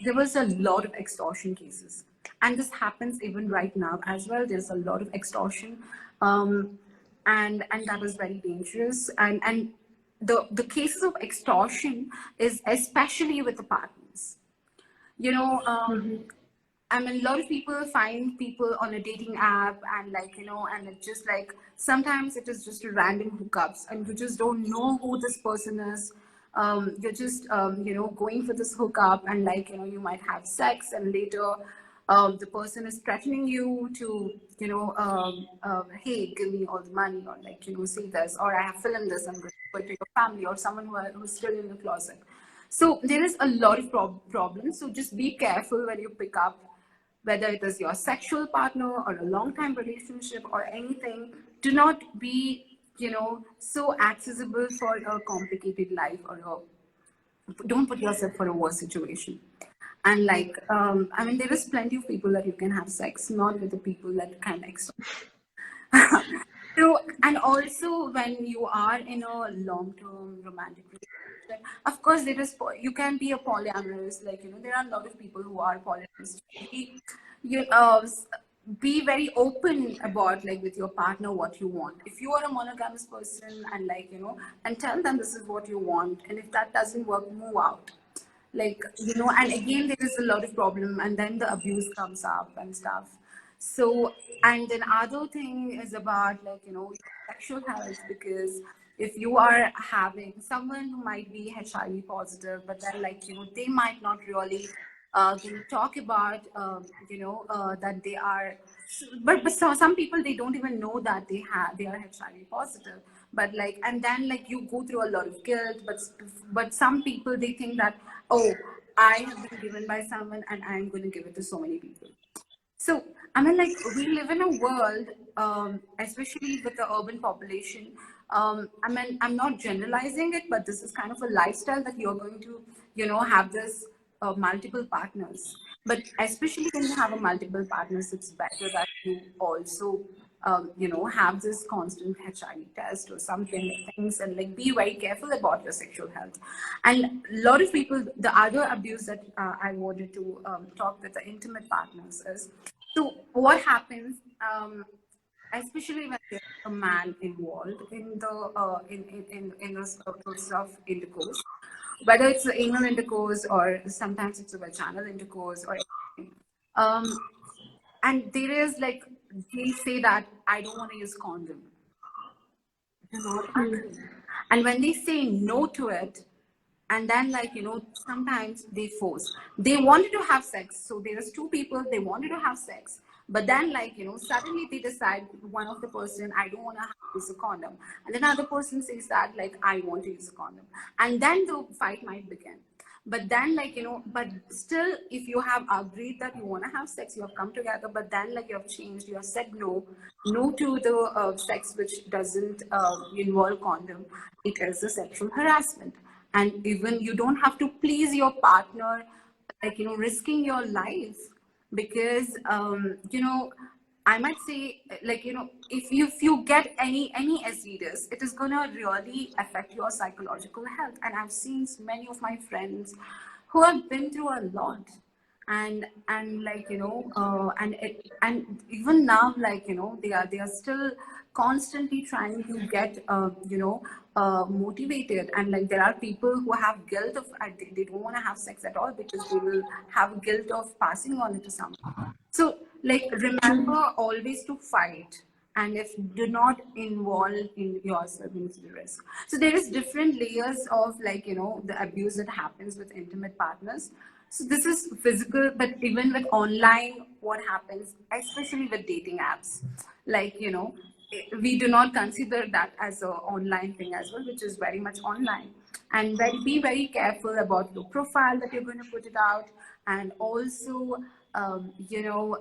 there was a lot of extortion cases, and this happens even right now as well. There's a lot of extortion, and that is very dangerous. And the cases of extortion is especially with the partners. You know, I mean, a lot of people find people on a dating app, and like, you know, and it's just like sometimes it is just random hookups, and you just don't know who this person is. You're just, you know, going for this hookup, and like, you know, you might have sex, and later the person is threatening you to, you know, hey, give me all the money, or like, you know, say this, or I have filmed this, I'm going to put it to your family, or someone who's still in the closet. So there is a lot of problems. So just be careful when you pick up, whether it is your sexual partner or a long-time relationship or anything. Do not be, you know, so accessible for a complicated life, or don't put yourself for a worse situation. And like, I mean, there is plenty of people that you can have sex, not with the people that kind of so, and also when you are in a long-term romantic relationship, of course, there is you can be a polyamorous. Like, you know, there are a lot of people who are polyamorous. You be very open about, like, with your partner what you want. If you are a monogamous person, and like, you know, and tell them this is what you want, and if that doesn't work, move out. Like, you know, and again there is a lot of problem, and then the abuse comes up and stuff. So, and then other thing is about, like, you know, sexual health, because if you are having someone who might be HIV positive, but then, like, you know, they might not really talk about, you know, that they are, but so, some people, they don't even know that they are HIV positive. But like, and then like you go through a lot of guilt, but some people, they think that, oh, I have been given by someone, and I'm going to give it to so many people. So, I mean, like, we live in a world, especially with the urban population. I mean, I'm not generalizing it, but this is kind of a lifestyle that you're going to, you know, have this multiple partners. But especially when you have a multiple partners, it's better that you also, you know, have this constant HIV test or something, like things, and like be very careful about your sexual health. And a lot of people, the other abuse that I wanted to talk with the intimate partners is, so what happens, especially when there's a man involved in the in the circles of intercourse, whether it's the anal intercourse or sometimes it's a vaginal intercourse or anything. And there is like, they say that I don't want to use condom. Do not agree. And when they say no to it, and then, like, you know, sometimes they force, they wanted to have sex, so there's two people, they wanted to have sex, but then, like, you know, suddenly they decide, one of the person, I don't want to use a condom, and then other person says that, like, I want to use a condom, and then the fight might begin. But then, like, you know, but still, if you have agreed that you want to have sex, you have come together, but then, like, you have changed, you have said no to the sex which doesn't involve condom, it is a sexual harassment. And even you don't have to please your partner, like, you know, risking your life, because you know, I might say, like, you know, if you get any STDs, it is gonna really affect your psychological health. And I've seen many of my friends who have been through a lot, and like, you know, and even now, like, you know, they are still constantly trying to get you know, motivated. And like, there are people who have guilt of, they don't want to have sex at all, because they will have guilt of passing on it to someone. So, like, remember always to fight, and if do not involve in yourself into the risk. So there is different layers of, like, you know, the abuse that happens with intimate partners. So this is physical, but even with online, what happens, especially with dating apps, like, you know, we do not consider that as an online thing as well, which is very much online. And be very careful about your profile that you're going to put it out, and also, you know,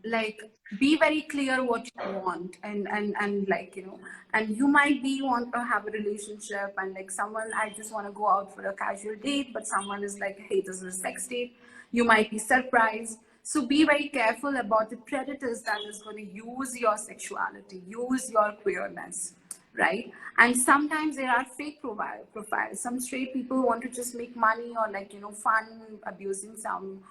like, be very clear what you want, and like, you know, and you might be want to have a relationship, and like, someone, I just want to go out for a casual date, but someone is like, hey, this is a sex date. You might be surprised. So be very careful about the predators that is going to use your sexuality, use your queerness, right? And sometimes there are fake profiles. Some straight people want to just make money, or like, you know, fun abusing some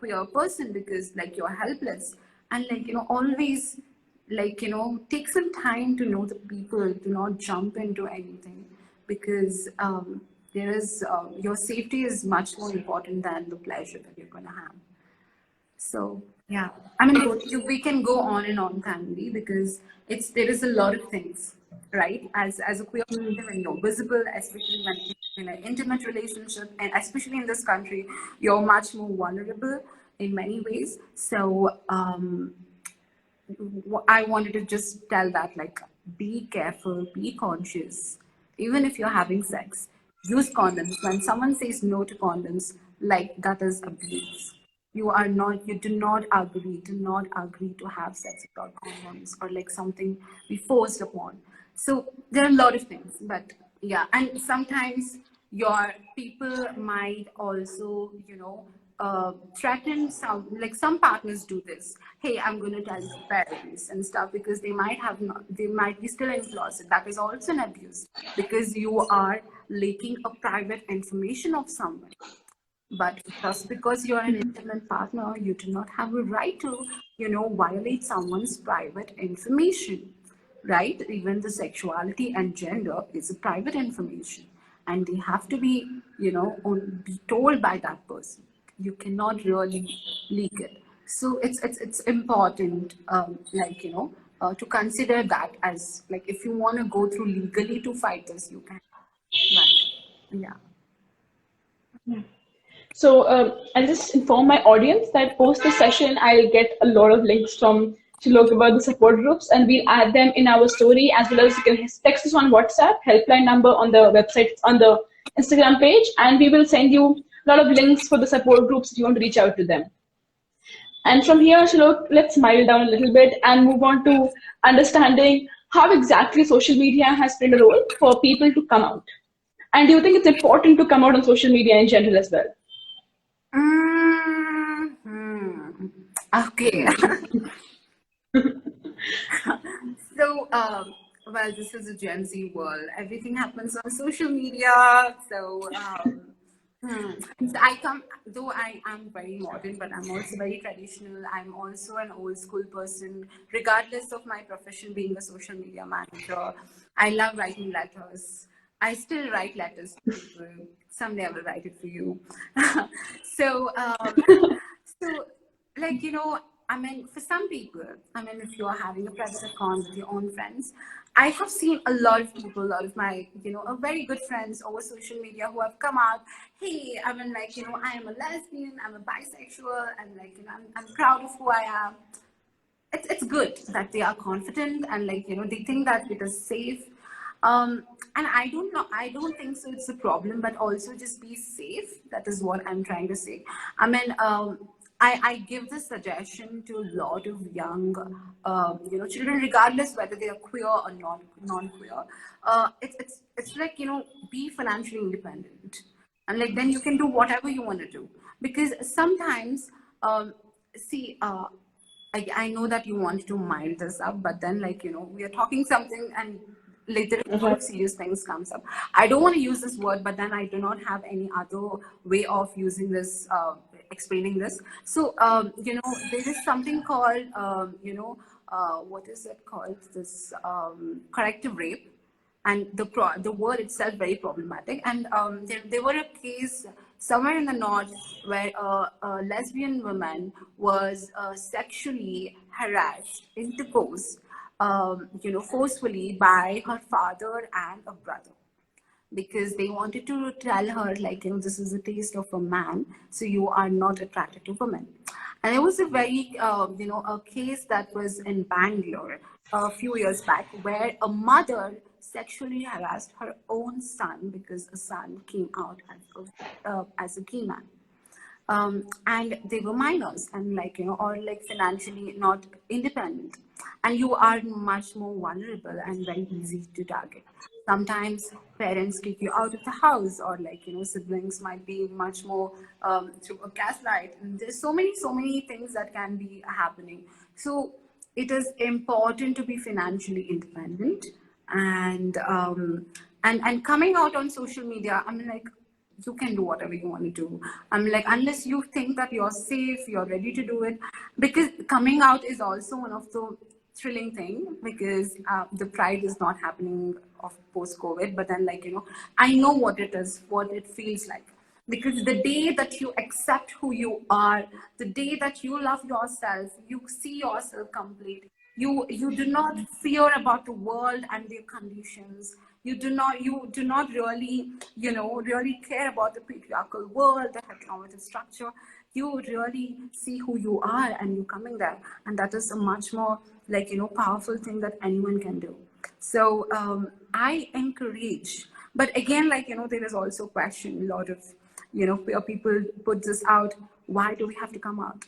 queer person, because like, you're helpless. And like, you know, always, like, you know, take some time to know the people. Do not jump into anything, because there is your safety is much more important than the pleasure that you're going to have. So yeah, I mean, we can go on and on, Candy, because there is a lot of things, right? As a queer person, when you're visible, especially when in an intimate relationship, and especially in this country, you're much more vulnerable in many ways. So I wanted to just tell that, like, be careful, be conscious. Even if you're having sex, use condoms. When someone says no to condoms, like, that is abuse. You do not agree to have sex without condoms, or like something be forced upon. So there are a lot of things, but yeah, and sometimes your people might also, threaten some partners do this. Hey, I'm going to tell your parents and stuff, because they might be still in closet. That is also an abuse, because you are leaking a private information of someone. But just because you're an intimate partner, you do not have a right to, violate someone's private information, right? Even the sexuality and gender is a private information, and they have to be, be told by that person. You cannot really leak it. So it's important, to consider that, as like, if you want to go through legally to fight this, you can. Right. Yeah.
So I'll just inform my audience that post this session, I'll get a lot of links from Shilok about the support groups, and we'll add them in our story, as well as you can text us on WhatsApp, helpline number on the website, on the Instagram page, and we will send you a lot of links for the support groups if you want to reach out to them. And from here, Shilok, let's smile down a little bit and move on to understanding how exactly social media has played a role for people to come out. And do you think it's important to come out on social media in general as well?
Okay. So, well, this is a Gen Z world. Everything happens on social media. So, so though I am very modern, but I'm also very traditional. I'm also an old school person, regardless of my profession being a social media manager. I love writing letters. I still write letters to people. Someday I will write it for you. So, so, like, I mean, for some people, I mean, if you're having a private account with your own friends, I have seen a lot of people, a lot of my, a very good friends over social media who have come out. Hey, I mean, like, I am a lesbian, I'm a bisexual, and like, I'm proud of who I am. It's good that they are confident, and like, they think that it is safe. And I don't think so it's a problem, but also just be safe. That is what I'm trying to say. I mean, I give this suggestion to a lot of young, children, regardless whether they are queer or not non-queer. It's like, be financially independent, and like, then you can do whatever you want to do, because sometimes, see, I know that you want to mind this up, but then, like, we are talking something, and later a lot of serious things comes up. I don't want to use this word, but then I do not have any other way of using this, explaining this. So, there is something called, what is it called? This corrective rape, and the word itself very problematic. And there were a case somewhere in the north where a lesbian woman was sexually harassed, interposed, forcefully by her father and a brother, because they wanted to tell her, like, this is a taste of a man, so you are not attracted to women. And there was a very a case that was in Bangalore a few years back, where a mother sexually harassed her own son because a son came out as a gay man. And they were minors, and like, or like financially not independent, and you are much more vulnerable and very easy to target. Sometimes parents kick you out of the house, or like, siblings might be much more, through a gaslight, and there's so many things that can be happening. So it is important to be financially independent, and and coming out on social media, I mean, like, you can do whatever you want to do. I mean, like, unless you think that you're safe, you're ready to do it. Because coming out is also one of the thrilling thing, because the pride is not happening of post-COVID. But then, like, I know what it is, what it feels like. Because the day that you accept who you are, the day that you love yourself, you see yourself complete, you do not fear about the world and their conditions. You do not really, really care about the patriarchal world, the heteronormative structure. You really see who you are and you coming there, and that is a much more powerful thing that anyone can do. So I encourage, but again, there is also question. A lot of where people put this out. Why do we have to come out?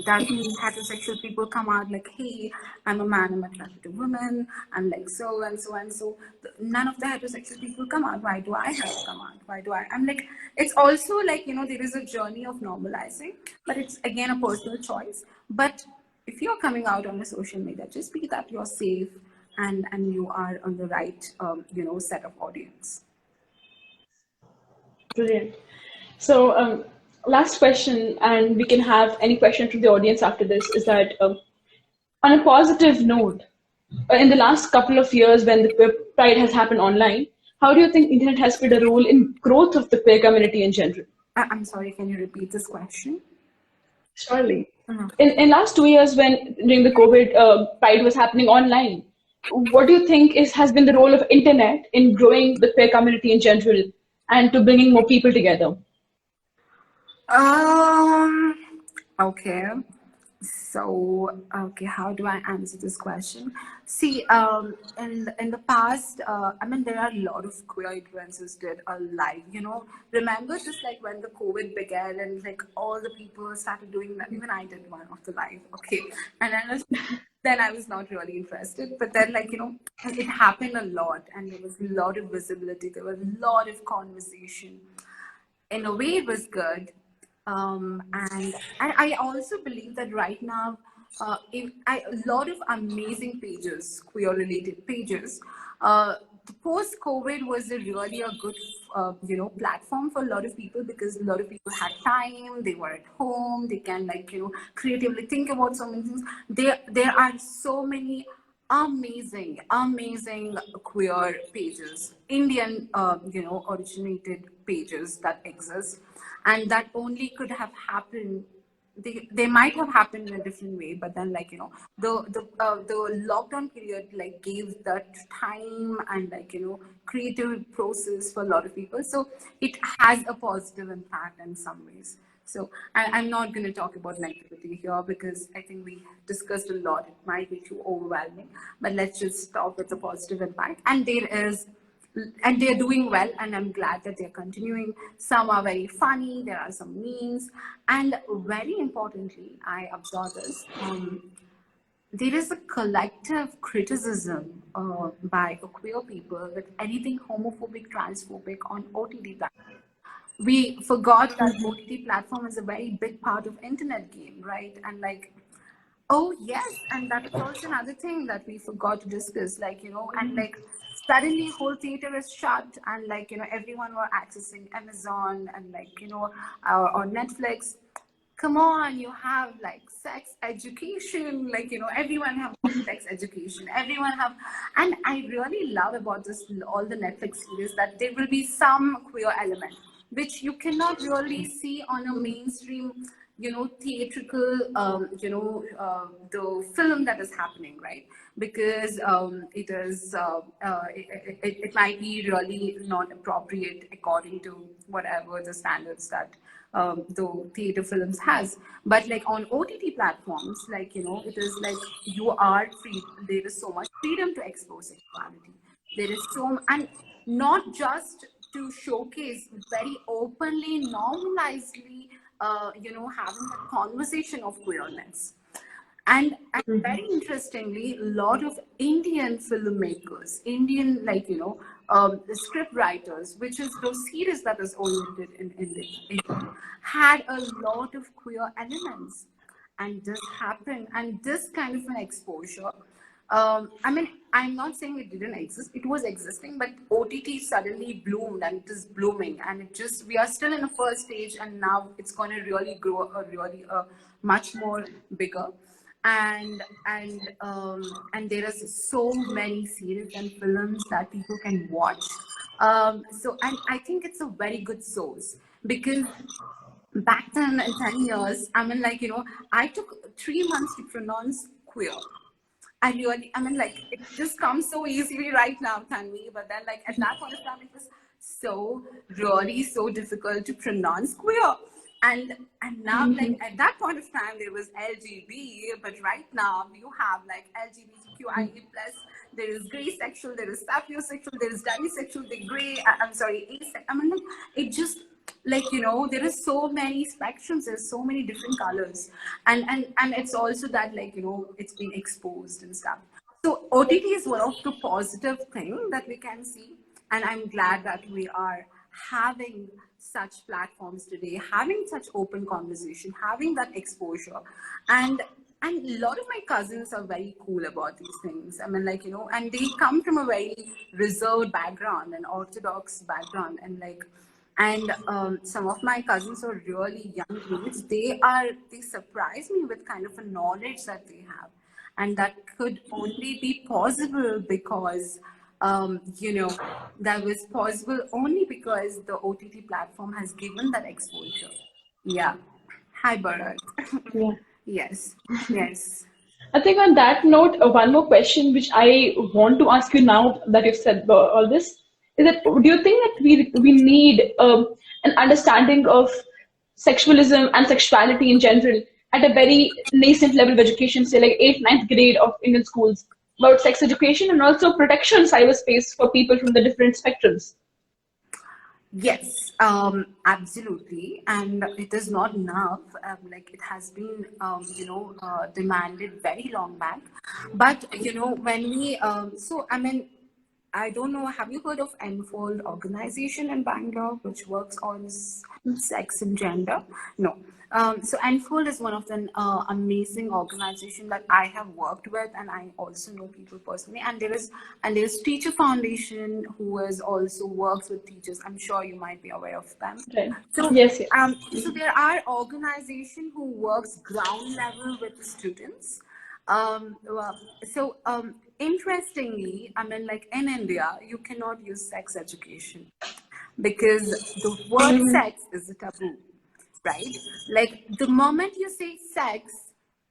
That heterosexual people come out like, hey, I'm a man, I'm attracted to women, I'm like so and so and so. None of the heterosexual people come out. Why do I have to come out? Why do I'm like, it's also there is a journey of normalizing, but it's again a personal choice. But if you're coming out on a social media, just be that you're safe and you are on the right set of audience.
Brilliant. So, last question, and we can have any question from the audience after this, is that on a positive note, in the last couple of years when the queer pride has happened online, how do you think internet has played a role in growth of the queer community in general?
I'm sorry, can you repeat this question?
Surely. In last 2 years, when during the COVID pride was happening online, what do you think has been the role of internet in growing the queer community in general and to bringing more people together?
Okay. So, okay, how do I answer this question? See, in the past, I mean, there are a lot of queer influencers did a live, remember just like when the COVID began and like all the people started doing that, even I did one of the live, okay. And then I was not really interested, but then it happened a lot and there was a lot of visibility, there was a lot of conversation. In a way, it was good. And I also believe that right now, a lot of amazing pages, queer-related pages. The post-COVID was really a good, platform for a lot of people because a lot of people had time. They were at home. They can creatively think about so many things. There are so many amazing queer pages, Indian originated pages that exist, and that only could have happened. They might have happened in a different way, but then the lockdown period gave that time and creative process for a lot of people, so it has a positive impact in some ways. So I'm not going to talk about negativity here because I think we discussed a lot. It might be too overwhelming, but let's just talk with the positive impact. And they're doing well, and I'm glad that they're continuing. Some are very funny. There are some memes, and very importantly, I observe this. There is a collective criticism by queer people with anything homophobic, transphobic on OTT platforms. We forgot that OTT platform is a very big part of internet game, right? And oh yes, and that is also another thing that we forgot to discuss, and suddenly whole theater is shut, and everyone were accessing Amazon and or Netflix. Come on, you have sex education, everyone have sex education, everyone have. And I really love about this all the Netflix series that there will be some queer element which you cannot really see on a mainstream theatrical the film that is happening, right? Because it is it might be really not appropriate according to whatever the standards that the theater films has. But on OTT platforms, it is you are free. There is so much freedom to explore sexuality. There is and not just to showcase, very openly, normalizedly, having a conversation of queerness. And very interestingly, a lot of Indian filmmakers, Indian script writers, which is the series that is oriented in India, had a lot of queer elements. And this happened, and this kind of an exposure. I mean, I'm not saying it didn't exist. It was existing, but OTT suddenly bloomed, and it is blooming. And we are still in the first stage, and now it's going to really grow much more bigger. And there is so many series and films that people can watch And I think it's a very good source, because back then in 10 years, I mean, like, I took 3 months to pronounce queer. I mean, like, it just comes so easily right now, Tanvi, but then, like, at that point of time, it was so, really so difficult to pronounce queer. And now, like, at that point of time, there was LGB, but right now, you have, like, LGBTQIA+, there is gray sexual, there is sapiosexual, there is demisexual, the gray, I'm sorry, asexual. I mean, like, it just, like, there is so many spectrums, there's so many different colors, and it's also that, like, it's been exposed and stuff. So OTT is one of the positive thing that we can see, and I'm glad that we are having such platforms today, having such open conversation, having that exposure. And a lot of my cousins are very cool about these things. I mean, like, and they come from a very reserved background, an orthodox background, and like, and some of my cousins are really young age. They surprise me with kind of a knowledge that they have, and that could only be possible because that was possible only because the OTT platform has given that exposure. Yeah. Hi, Bharat.
Yeah.
Yes. Yes.
I think on that note, one more question which I want to ask you now that you've said all this is that do you think that we need an understanding of sexualism and sexuality in general at a very nascent level of education, say like 8th, 9th grade of Indian schools, about sex education and also protection in cyberspace for people from the different spectrums?
Yes, absolutely, and it is not enough. Like, it has been, demanded very long back. But when we, so I mean, I don't know. Have you heard of Enfold organization in Bangalore, which works on sex and gender? No. So Enfold is one of the amazing organization that I have worked with, and I also know people personally. And there's Teacher Foundation, who is also works with teachers. I'm sure you might be aware of them.
Right.
So
Yes, yes.
so there are organization who works ground level with the students. Interestingly, I mean, like, in India, you cannot use sex education because the word sex is a taboo, right? Like, the moment you say sex,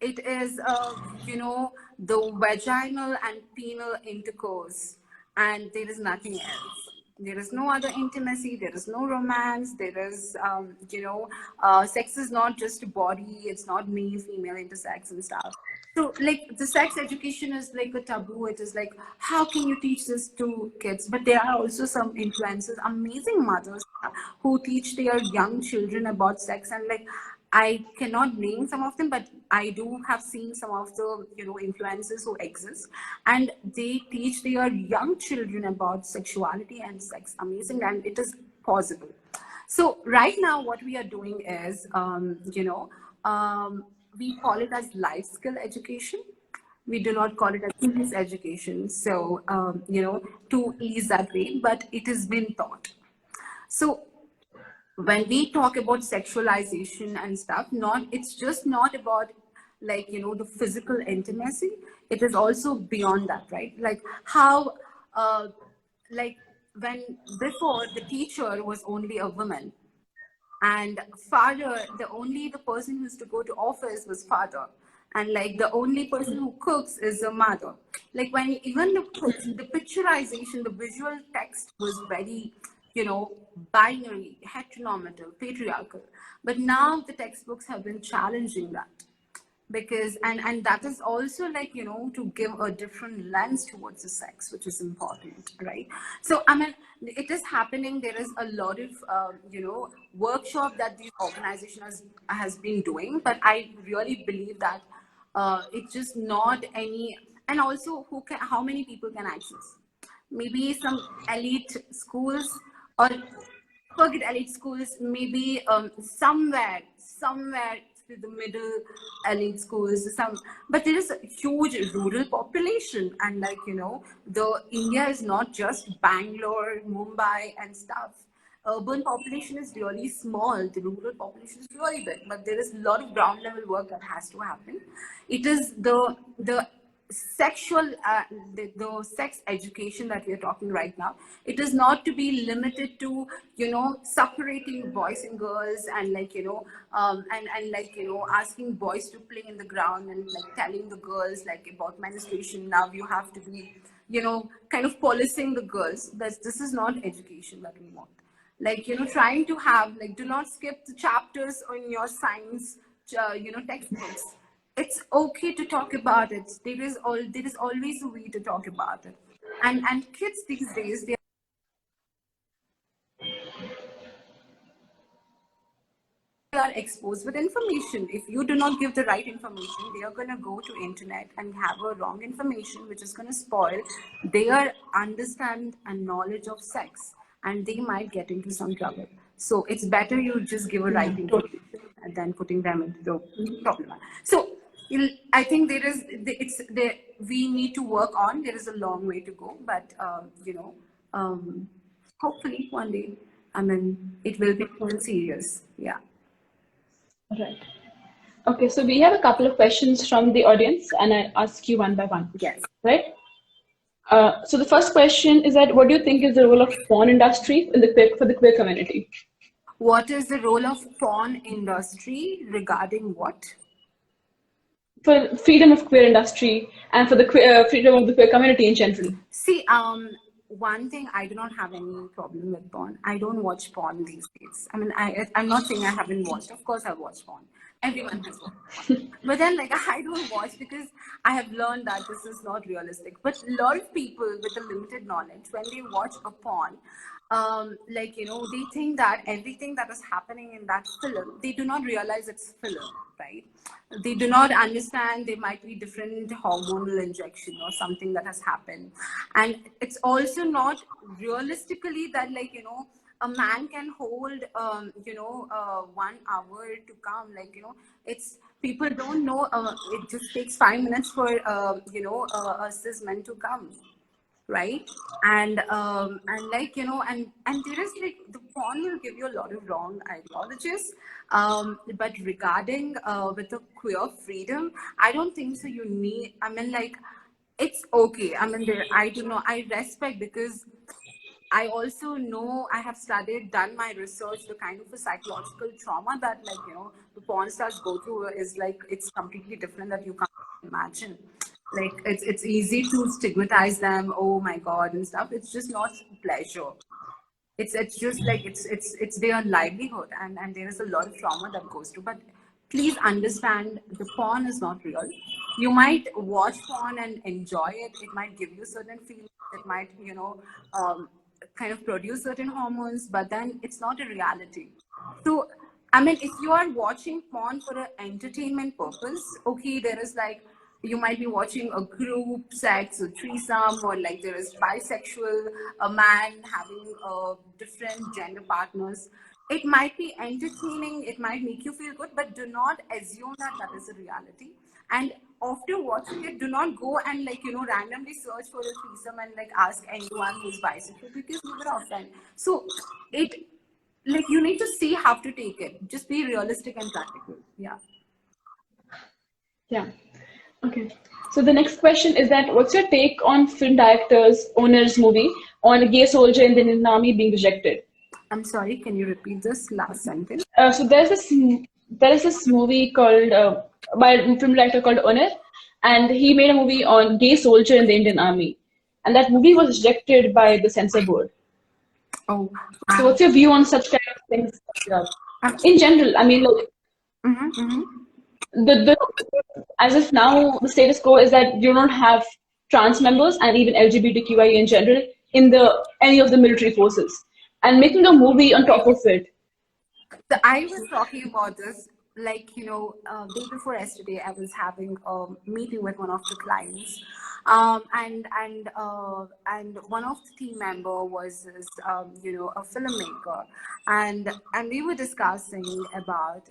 it is, the vaginal and penile intercourse, and there is nothing else. There is no other intimacy, there is no romance, there is, sex is not just a body, it's not male, female intersex and stuff. So, like, the sex education is like a taboo. It is like, how can you teach this to kids? But there are also some influencers, amazing mothers who teach their young children about sex. And, like, I cannot name some of them, but I do have seen some of the, influencers who exist, and they teach their young children about sexuality and sex. Amazing, and it is possible. So right now, what we are doing is, we call it as life skill education. We do not call it as sex education. So, to ease that way, but it has been taught. So when we talk about sexualization and stuff, it's just not about, like, the physical intimacy. It is also beyond that, right? Like, how, like, when before the teacher was only a woman, and father, the person who used to go to office was father, and, like, the only person who cooks is a mother. Like, when even the picturization, the visual text was very, binary, heteronormative, patriarchal. But now the textbooks have been challenging that, because and that is also, like, to give a different lens towards the sex, which is important, right? So, I mean, it is happening. There is a lot of workshop that the organization has been doing, but I really believe that it's just not any. And also, how many people can access? Maybe some elite schools, or forget elite schools, maybe somewhere to the middle elite schools, but there is a huge rural population, and, like, the India is not just Bangalore, Mumbai and stuff. Urban population is really small, the rural population is really big, but there is a lot of ground level work that has to happen. It is the sexual the sex education that we are talking right now, it is not to be limited to, you know, separating boys and girls, and like, you know, and like, you know, asking boys to play in the ground, and like telling the girls like about menstruation, now you have to be, you know, kind of policing the girls. This is not education that we want. Like, you know, trying to have like, do not skip the chapters on your science you know, textbooks. It's okay to talk about it. There is always a way to talk about it. And kids these days, they are exposed with information. If you do not give the right information, they are going to go to internet and have a wrong information, which is going to spoil their understand and knowledge of sex, and they might get into some trouble. So it's better you just give a
Yeah,
right
totally.
information than putting them into the problem. So I think there is, it's there, we need to work on. There is a long way to go, but you know, hopefully one day, I mean, it will be more serious. Yeah.
Right. Okay, so we have a couple of questions from the audience, and I ask you one by one.
Yes.
Right? So the first question is that what do you think is the role of porn industry in the for the queer community?
What is the role of porn industry regarding what?
For freedom of queer industry and for the freedom of the queer community in general.
See, one thing, I do not have any problem with porn. I don't watch porn these days. I mean, I'm not saying I haven't watched. Of course, I've watched porn. Everyone has watched porn. But then, like, I don't watch because I have learned that this is not realistic. But a lot of people with a limited knowledge, when they watch a porn, like, you know, they think that everything that is happening in that film, they do not realize it's film, right? They do not understand there might be different hormonal injection or something that has happened. And it's also not realistically that, like, you know, a man can hold you know, 1 hour to come, like, you know, it's, people don't know, it just takes 5 minutes for you know, a cis man to come, right? And like, you know, and there is like, the porn will give you a lot of wrong ideologies, but regarding with the queer freedom, I don't think so. You need, I mean, like, it's okay. I mean, there, I do know, I respect, because I also know, I have studied, done my research, the kind of a psychological trauma that, like, you know, the porn stars go through is like, it's completely different that you can't imagine. Like, it's easy to stigmatize them, oh my God, and stuff. It's just not pleasure. It's just like, it's their livelihood, and there is a lot of trauma that goes through. But please understand, the porn is not real. You might watch porn and enjoy it. It might give you certain feelings. It might, you know, kind of produce certain hormones, but then it's not a reality. So, I mean, if you are watching porn for an entertainment purpose, okay, there is like, you might be watching a group sex or threesome, or like there is bisexual, a man having different gender partners. It might be entertaining, it might make you feel good, but do not assume that that is a reality. And after watching it, do not go and, like, you know, randomly search for a threesome and like ask anyone who's bisexual, because you will offend. So it, like, you need to see how to take it. Just be realistic and practical. Yeah.
Yeah. Okay. So the next question is that what's your take on film director's owner's movie on a gay soldier in the Indian Army being rejected?
I'm sorry, can you repeat this last sentence?
So there is this movie called by a film director called Oner, and he made a movie on gay soldier in the Indian Army, and that movie was rejected by the censor board.
Oh,
So what's your view on such kind of things? In general, I mean, like, the as if now the status quo is that you don't have trans members and even LGBTQI in general in the any of the military forces, and making a movie on top of it.
so I was talking about this, like, you know, day before yesterday, I was having a meeting with one of the clients, and one of the team member was this, you know, a filmmaker, and we were discussing about,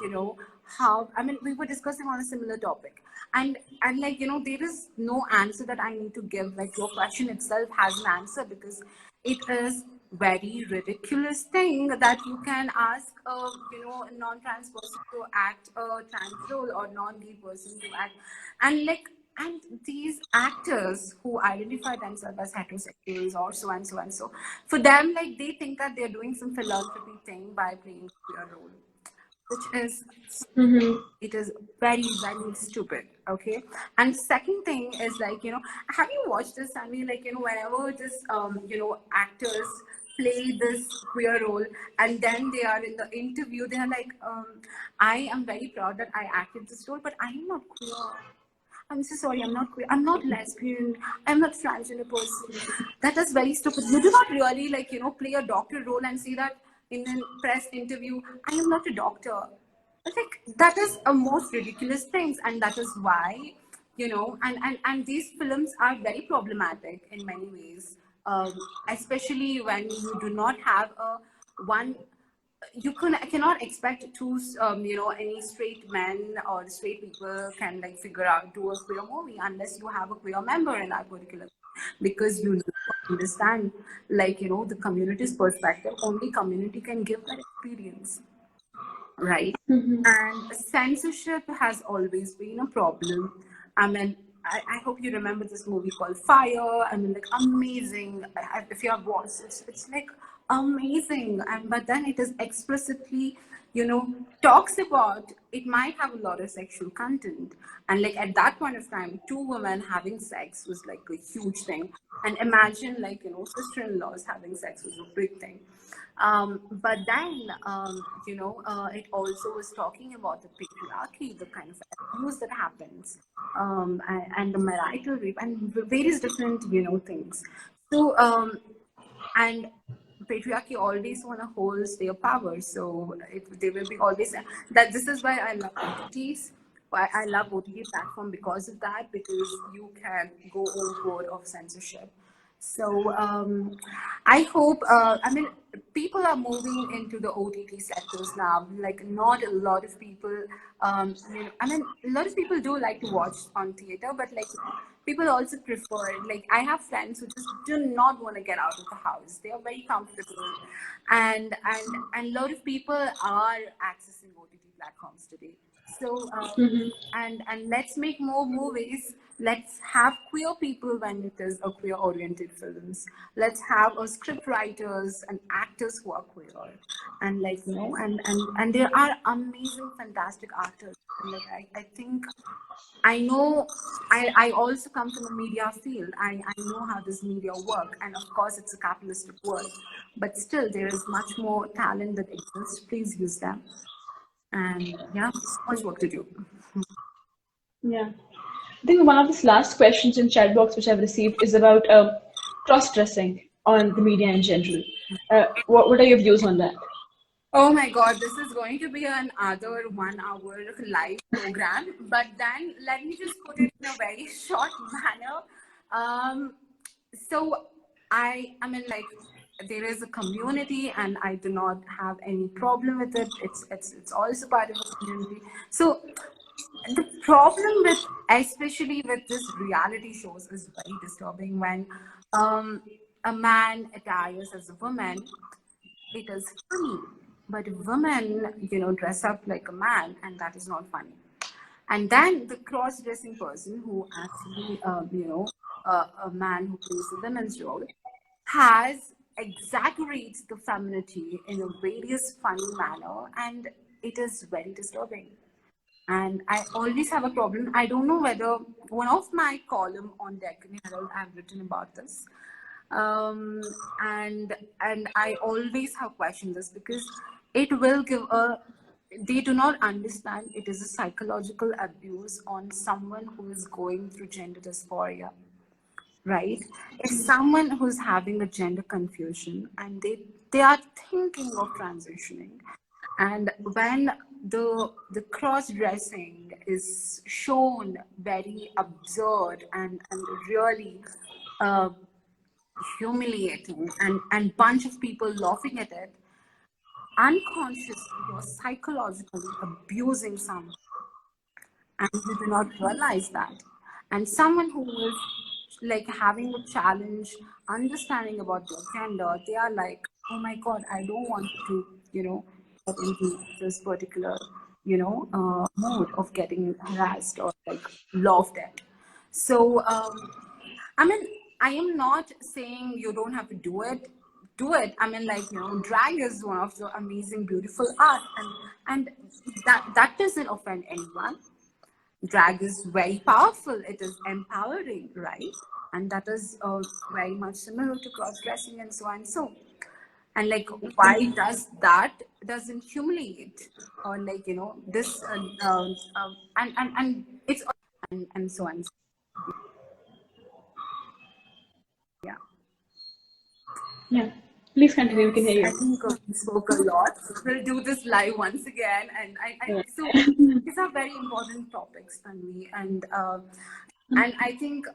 you know, how, I mean, we were discussing on a similar topic, and like, you know, there is no answer that I need to give. Like, your question itself has an answer, because it is very ridiculous thing that you can ask a, you know, a non-trans person to act a trans role, or non-gay person to act. And like, And these actors who identify themselves as heterosexuals or so and so and so, for them, like, they think that they're doing some philanthropy thing by playing a queer role, which is, it is very, very stupid. Okay. And second thing is, like, have you watched this, Sunny? Like, whenever this actors play this queer role, and then they are in the interview, they are like, I am very proud that I acted this role, but I am not queer. I'm so sorry, I'm not queer, I'm not lesbian, I'm not transgender person. That is very stupid. You do not really, like, play a doctor role and say that in a press interview, I am not a doctor. I think that is a most ridiculous thing, and that is why, and these films are very problematic in many ways, especially when you do not have a one. You cannot expect two, any straight men or straight people can, like, figure out, do a queer movie unless you have a queer member in that particular, because you need to understand, like, the community's perspective. Only community can give that experience, right? And censorship has always been a problem. I mean, I hope you remember this movie called Fire. I mean, like, amazing. If you have watched it, it's like amazing. And but then it is explicitly, talks about, it might have a lot of sexual content. And, like, at that point of time, two women having sex was like a huge thing. And imagine, like, sister-in-laws having sex was a big thing. But then, it also was talking about the patriarchy, the kind of abuse that happens, and the marital rape, and various different, things. So, and patriarchy always want to hold their power. So they will be always, that this is why I love OTTs. Why I love OTT platform, because of that, because you can go overboard of censorship. So I hope, I mean, people are moving into the OTT sectors now. Like, not a lot of people, I mean, a lot of people do like to watch on theater, but, like, people also prefer, like, I have friends who just do not want to get out of the house. They are very comfortable. And a lot of people are accessing OTT platforms today. So, and let's make more movies. Let's have queer people when it is a queer oriented films. Let's have a script writers and actors who are queer, and, like, and there are amazing, fantastic actors. And, like, I think I know, I also come from a media field. I know how this media work, and of course it's a capitalistic world, but still there is much more talent that exists. Please use them. And yeah, so much work to do.
Yeah. I think one of the last questions in chat box which I've received is about cross-dressing on the media in general. What are your views on that?
Oh my God, this is going to be another 1 hour live program, but then let me just put it in a very short manner. Um, so I mean, like, there is a community, and I do not have any problem with it. It's also part of the community. So the problem with, especially with this reality shows, is very disturbing when a man attires as a woman. It is funny, but women, dress up like a man, and that is not funny. And then the cross-dressing person who actually, a man who plays the women's role, has exaggerates the femininity in a various funny manner, and it is very disturbing. And I always have a problem. I don't know whether one of my column on Deccan Herald I've written about this, um, and I always have questioned this, because it will give a. They do not understand it is a psychological abuse on someone who is going through gender dysphoria, right? If someone who's having a gender confusion and they are thinking of transitioning, and when the cross dressing is shown very absurd and really uh, humiliating, and bunch of people laughing at it, unconsciously you're psychologically abusing someone, and you do not realize that. And someone who is, like, having a challenge understanding about their gender, they are like, oh my God, I don't want to, get into this particular, mode of getting harassed or, like, laughed at. So, I mean, I am not saying you don't have to do it. Do it. I mean, like, you know, drag is one of the amazing, beautiful art, and that doesn't offend anyone. Drag is very powerful. It is empowering, right? And that is very much similar to cross-dressing and so on. So, and like, why doesn't humiliate, or like, you know, this and it's and so on. Yeah.
Yeah. Please continue. We can
Yes,
hear
I
you.
think we spoke a lot. We'll do this live once again, and
Yeah.
so these are very important topics, Tanvi, and I think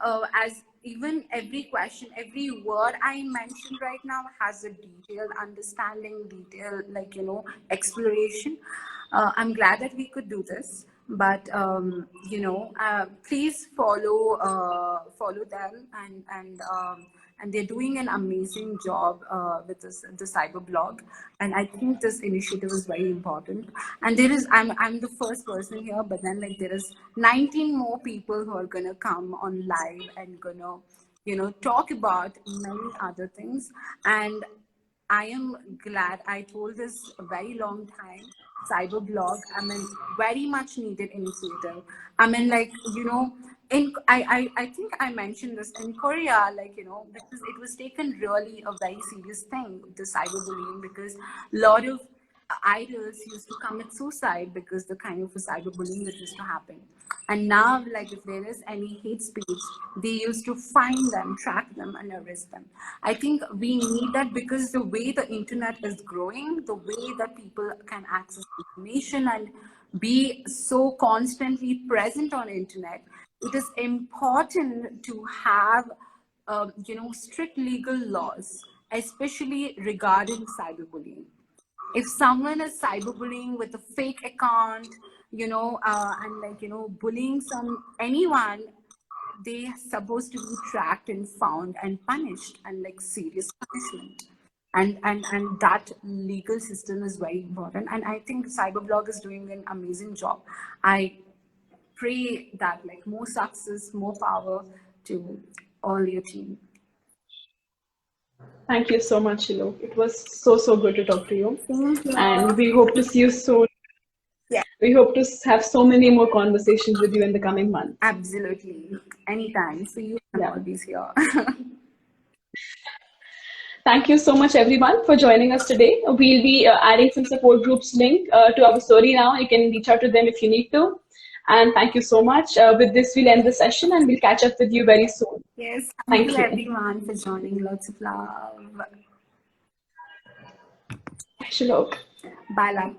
as even every question, every word I mentioned right now has a detailed understanding, detailed, like, you know, exploration. I'm glad that we could do this, but you know, please follow them, and they're doing an amazing job with the cyber blog, and I think this initiative is very important. And there is, I'm the first person here, but then like there is 19 more people who are gonna come on live and gonna, you know, talk about many other things. And I am glad I told this a very long time. Cyberblog, I mean, very much needed initiative. I mean, like, you know, I think I mentioned this in Korea, like, you know, because it was taken really a very serious thing, the cyberbullying, because a lot of idols used to commit suicide because the kind of a cyberbullying that used to happen. And now, like, if there is any hate speech, they used to find them, track them, and arrest them. I think we need that, because the way the internet is growing, the way that people can access information and be so constantly present on internet, it is important to have, you know, strict legal laws, especially regarding cyberbullying. If someone is cyberbullying with a fake account, you know, and like, you know, bullying anyone, they are supposed to be tracked and found and punished, and like serious punishment. And that legal system is very important. And I think Cyberblog is doing an amazing job. I pray that like more success, more power to all your team.
Thank you so much, Shilok. It was so good to talk to you.
Thank
And we
you.
hope to see you soon.
Yeah,
We hope to have so many more conversations with you in the coming months.
absolutely. Anytime. See you. I'm
Yeah.
always here.
Thank you so much, everyone, for joining us today. We'll be adding some support groups link to our story now. You can reach out to them if you need to. And thank you so much. With this, we'll end the session and we'll catch up with you very soon.
Yes, thank
Thank
you
you.
everyone for joining. Lots of love.
Shilok.
Bye, love.